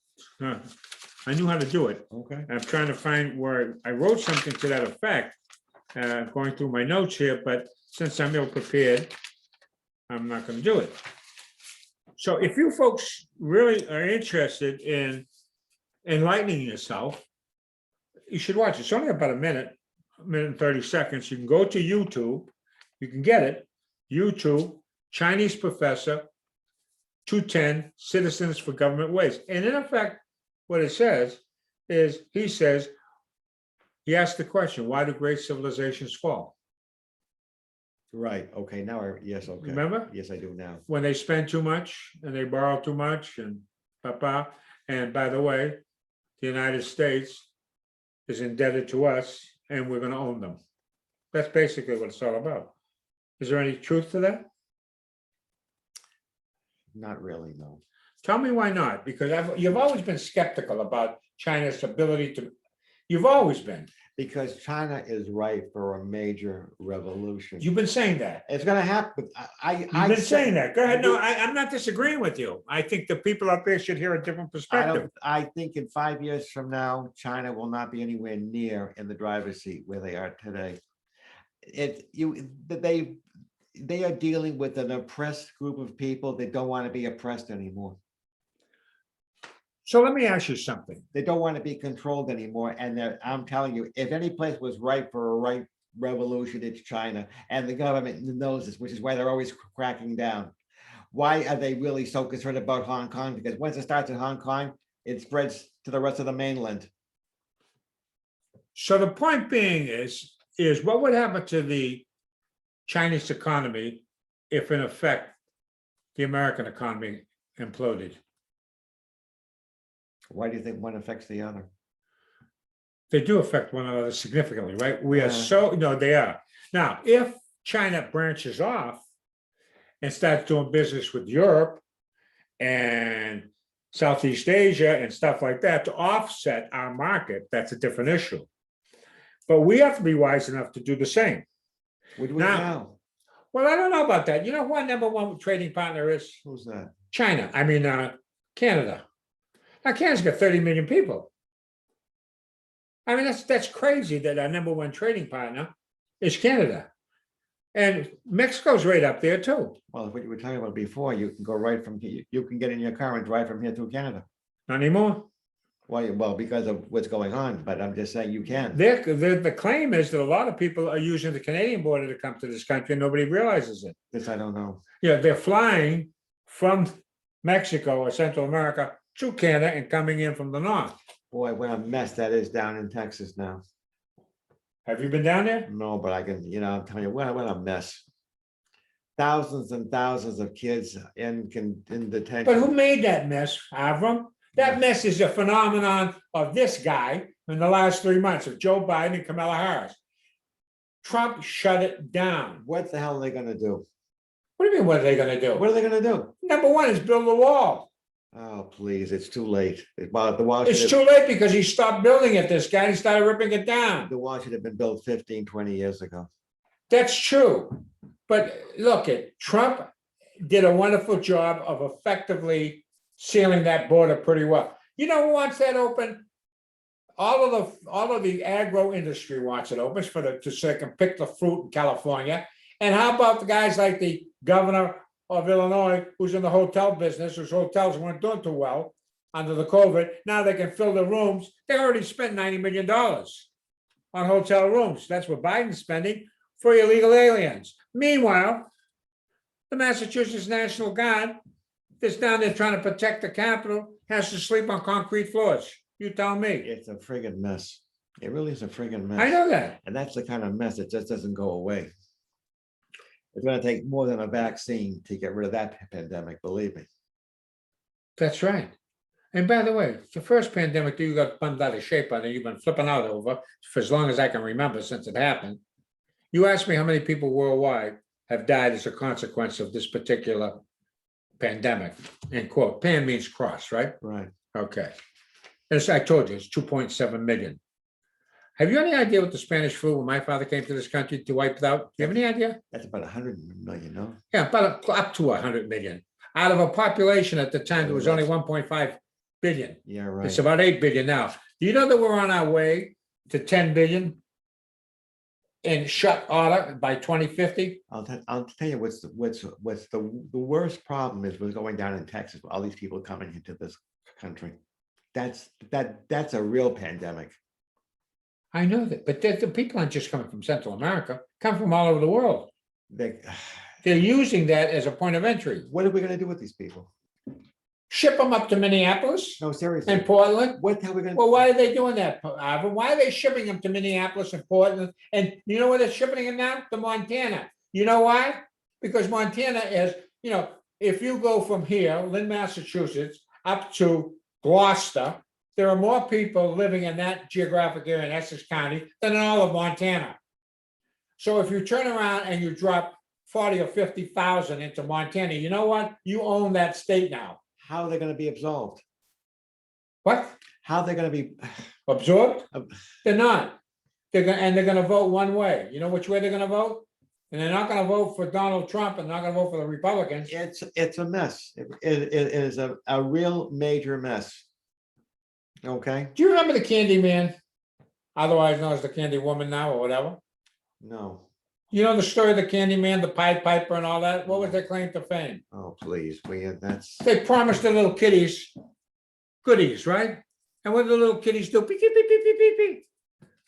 I knew how to do it. Okay. I'm trying to find where I wrote something to that effect, going through my notes here, but since I'm ill prepared, I'm not going to do it. So if you folks really are interested in enlightening yourself, you should watch. It's only about a minute and 30 seconds. You can go to YouTube. You can get it. YouTube, Chinese Professor, 210, Citizens for Government Waste. And in effect, what it says is, he asked the question, why do great civilizations fall? Right. Okay. Now, yes. Okay. Remember? Yes, I do now. When they spend too much and they borrow too much and and by the way, the United States is indebted to us and we're going to own them. That's basically what it's all about. Is there any truth to that? Not really, no. Tell me why not, because you've always been skeptical about China's ability to, you've always been. Because China is ripe for a major revolution. You've been saying that. It's going to happen. You've been saying that. Go ahead. No, I'm not disagreeing with you. I think the people up there should hear a different perspective. I think in 5 years from now, China will not be anywhere near in the driver's seat where they are today. They are dealing with an oppressed group of people that don't want to be oppressed anymore. So let me ask you something. They don't want to be controlled anymore. And I'm telling you, if any place was ripe for a right revolution, it's China. And the government knows this, which is why they're always cracking down. Why are they really so concerned about Hong Kong? Because once it starts in Hong Kong, it spreads to the rest of the mainland. So the point being is what would happen to the Chinese economy if, in effect, the American economy imploded? Why do you think one affects the other? They do affect one another significantly, right? We are no, they are. Now, if China branches off and starts doing business with Europe and Southeast Asia and stuff like that to offset our market, that's a different issue. But we have to be wise enough to do the same. What do we now? Well, I don't know about that. You know who our number one trading partner is? Who's that? China. I mean, Canada. Now, Canada's got 30 million people. I mean, that's crazy that our number one trading partner is Canada. And Mexico's right up there too. Well, what you were talking about before, you can go right from here. You can get in your car and drive from here to Canada. Not anymore. Well, because of what's going on, but I'm just saying you can. The claim is that a lot of people are using the Canadian border to come to this country and nobody realizes it. This I don't know. Yeah, they're flying from Mexico or Central America to Canada and coming in from the north. Boy, what a mess that is down in Texas now. Have you been down there? No, but I can, I'm telling you, what a mess. thousands and thousands of kids in detention. But who made that mess, Avram? That mess is a phenomenon of this guy in the last 3 months of Joe Biden and Kamala Harris. Trump shut it down. What the hell are they gonna do? What do you mean, what are they gonna do? What are they gonna do? Number one is build a wall. Oh, please, it's too late. The wall It's should too late because he stopped building it, this guy, he started ripping it down. the wall should have been built 15, 20 years ago. That's true. But look, Trump did a wonderful job of effectively sealing that border pretty well. You know who wants that open? All of the agro industry wants it open so they can pick the fruit in California. And how about the guys like the governor of Illinois, who's in the hotel business, whose hotels weren't doing too well under the COVID. Now they can fill the rooms. They already spent $90 million on hotel rooms. That's what Biden's spending for illegal aliens. Meanwhile, the Massachusetts National Guard that's down there trying to protect the Capitol has to sleep on concrete floors. You tell me. It's a friggin' mess. It really is a friggin' mess. I know that. And that's the kind of mess that just doesn't go away. It's gonna take more than a vaccine to get rid of that pandemic, believe me. That's right. And by the way, the first pandemic that you got bummed out of shape on, and you've been flipping out over for as long as I can remember since it happened. You asked me how many people worldwide have died as a consequence of this particular pandemic. End quote. Pan means cross, right? Right. Okay. As I told you, it's 2.7 million. Have you any idea what the Spanish flu, when my father came to this country, to wipe it out? Do you have any idea? That's about 100 million, no? Yeah, about up to 100 million. Out of a population at the time, there was only 1.5 billion. Yeah, right. It's about 8 billion now. Do you know that we're on our way to 10 billion in shut order by 2050? I'll tell you what's the worst problem is what's going down in Texas, with all these people coming into this country. That's a real pandemic. I know that, but the people aren't just coming from Central America, come from all over the world. They, They're using that as a point of entry. what are we gonna do with these people? Ship them up to Minneapolis No, seriously. and Portland. What the hell are we gonna? Well, why are they doing that, Avram? Why are they shipping them to Minneapolis and Portland? And you know where they're shipping them now? To Montana. You know why? Because Montana is, if you go from here, Lynn, Massachusetts, up to Gloucester, there are more people living in that geographic area in Essex County than in all of Montana. So if you turn around and you drop 40 or 50,000 into Montana, you know what? You own that state now. How are they gonna be absolved? What? How are they gonna be? Absorbed? Ab- They're not. They're gonna vote one way. You know which way they're gonna vote? And they're not gonna vote for Donald Trump and not gonna vote for the Republicans. It's a mess. It is a real major mess. Okay? Do you remember the Candy Man? Otherwise known as the Candy Woman now or whatever. No. You know the story of the Candy Man, the Pied Piper and all that? What was their claim to fame? Oh, please, that's. They promised the little kiddies goodies, right? And what did the little kiddies do? Beep, beep, beep, beep, beep, beep, beep.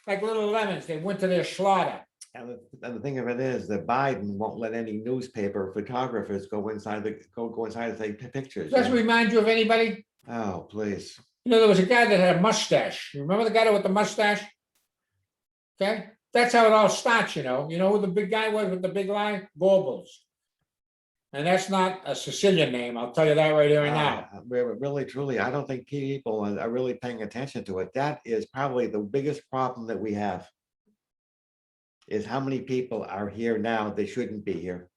Like little lemons, they went to their slaughter. And the thing of it is that Biden won't let any newspaper photographers go inside and take pictures. Does that remind you of anybody? Oh, please. There was a guy that had a mustache. You remember the guy with the mustache? Okay, that's how it all starts, you know who the big guy was with the big lie? Goebbels. And that's not a Sicilian name, I'll tell you that right here right now. Really, truly, I don't think people are really paying attention to it. That is probably the biggest problem that we have. Is how many people are here now that shouldn't be here.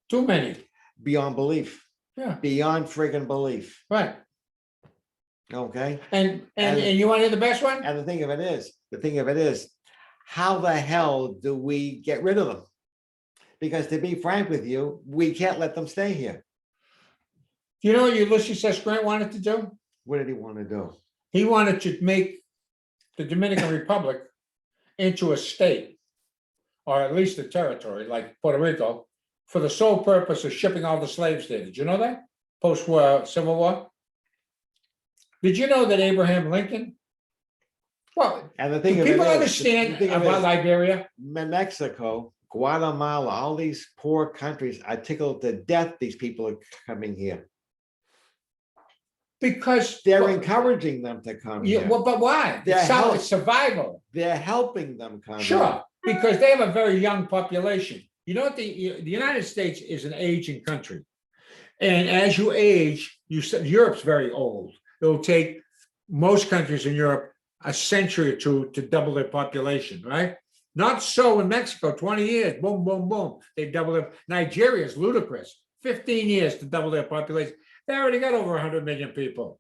Too many. Beyond belief. Yeah. Beyond friggin' belief. Right. Okay. And you want to hear the best one? And the thing of it is, how the hell do we get rid of them? Because to be frank with you, we can't let them stay here. Do you know what Ulysses S. Grant wanted to do? What did he want to do? He wanted to make the Dominican Republic into a state, or at least a territory like Puerto Rico, for the sole purpose of shipping all the slaves there. Did you know that? Post-war Civil War? Did you know that Abraham Lincoln? Well, And the do thing of people it is, understand the thing of it about is, Liberia? Mexico, Guatemala, all these poor countries are tickled to death. These people are coming here. Because They're encouraging them to come here. well, but why? They're It's survival. They're helping them come here. Sure, because they have a very young population. You know what, the United States is an aging country. And as you age, you said Europe's very old. It'll take most countries in Europe a century or two to double their population, right? Not so in Mexico, 20 years, boom, boom, boom. They've doubled it. Nigeria is ludicrous. 15 years to double their population. They already got over 100 million people.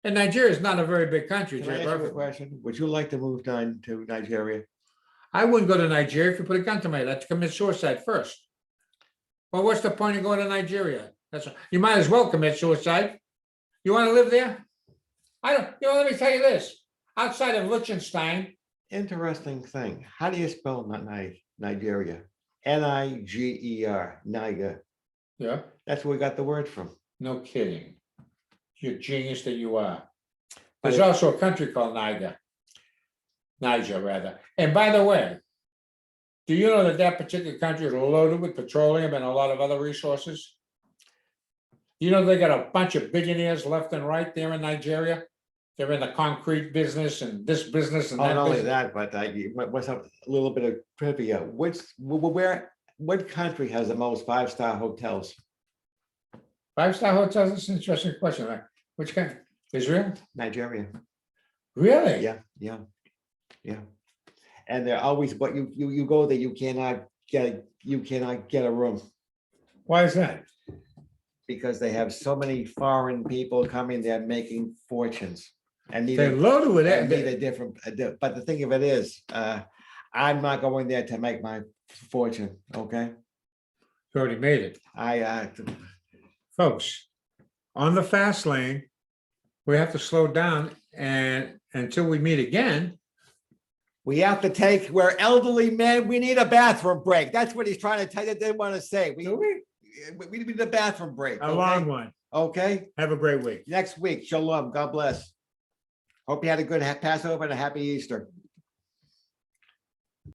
And Nigeria is not a very big country. Can I ask you a question? Would you like to move down to Nigeria? I wouldn't go to Nigeria if you put a gun to my head. I'd commit suicide first. Well, what's the point of going to Nigeria? You might as well commit suicide. You want to live there? I don't. Let me tell you this. Outside of Liechtenstein, Interesting thing. How do you spell Nigeria? Niger, Niger. yeah, That's where we got the word from. no kidding. You're a genius that you are. There's also a country called Niger, rather. And by the way, do you know that particular country is loaded with petroleum and a lot of other resources? You know, they got a bunch of billionaires left and right there in Nigeria. They're in the concrete business and this business and Not that only business. that, but what's up? A little bit of trivia. What country has the most 5-star hotels? 5-star hotels, that's an interesting question, right? Which kind? Israel? Nigeria. Really? Yeah. And they're always, but you go there, you cannot get a room Why is that? because they have so many foreign people coming there making fortunes and They're needing loaded with and need it. but the thing of it is, I'm not going there to make my fortune, okay? You already made it. Folks, on the fast lane, we have to slow down and until we meet again. We have to take, we're elderly men, we need a bathroom break. That's what he's trying to tell you, they want to say. We need a bathroom break. A long one. Okay, Have a great week. next week, shalom, God bless. Hope you had a good Passover and a happy Easter.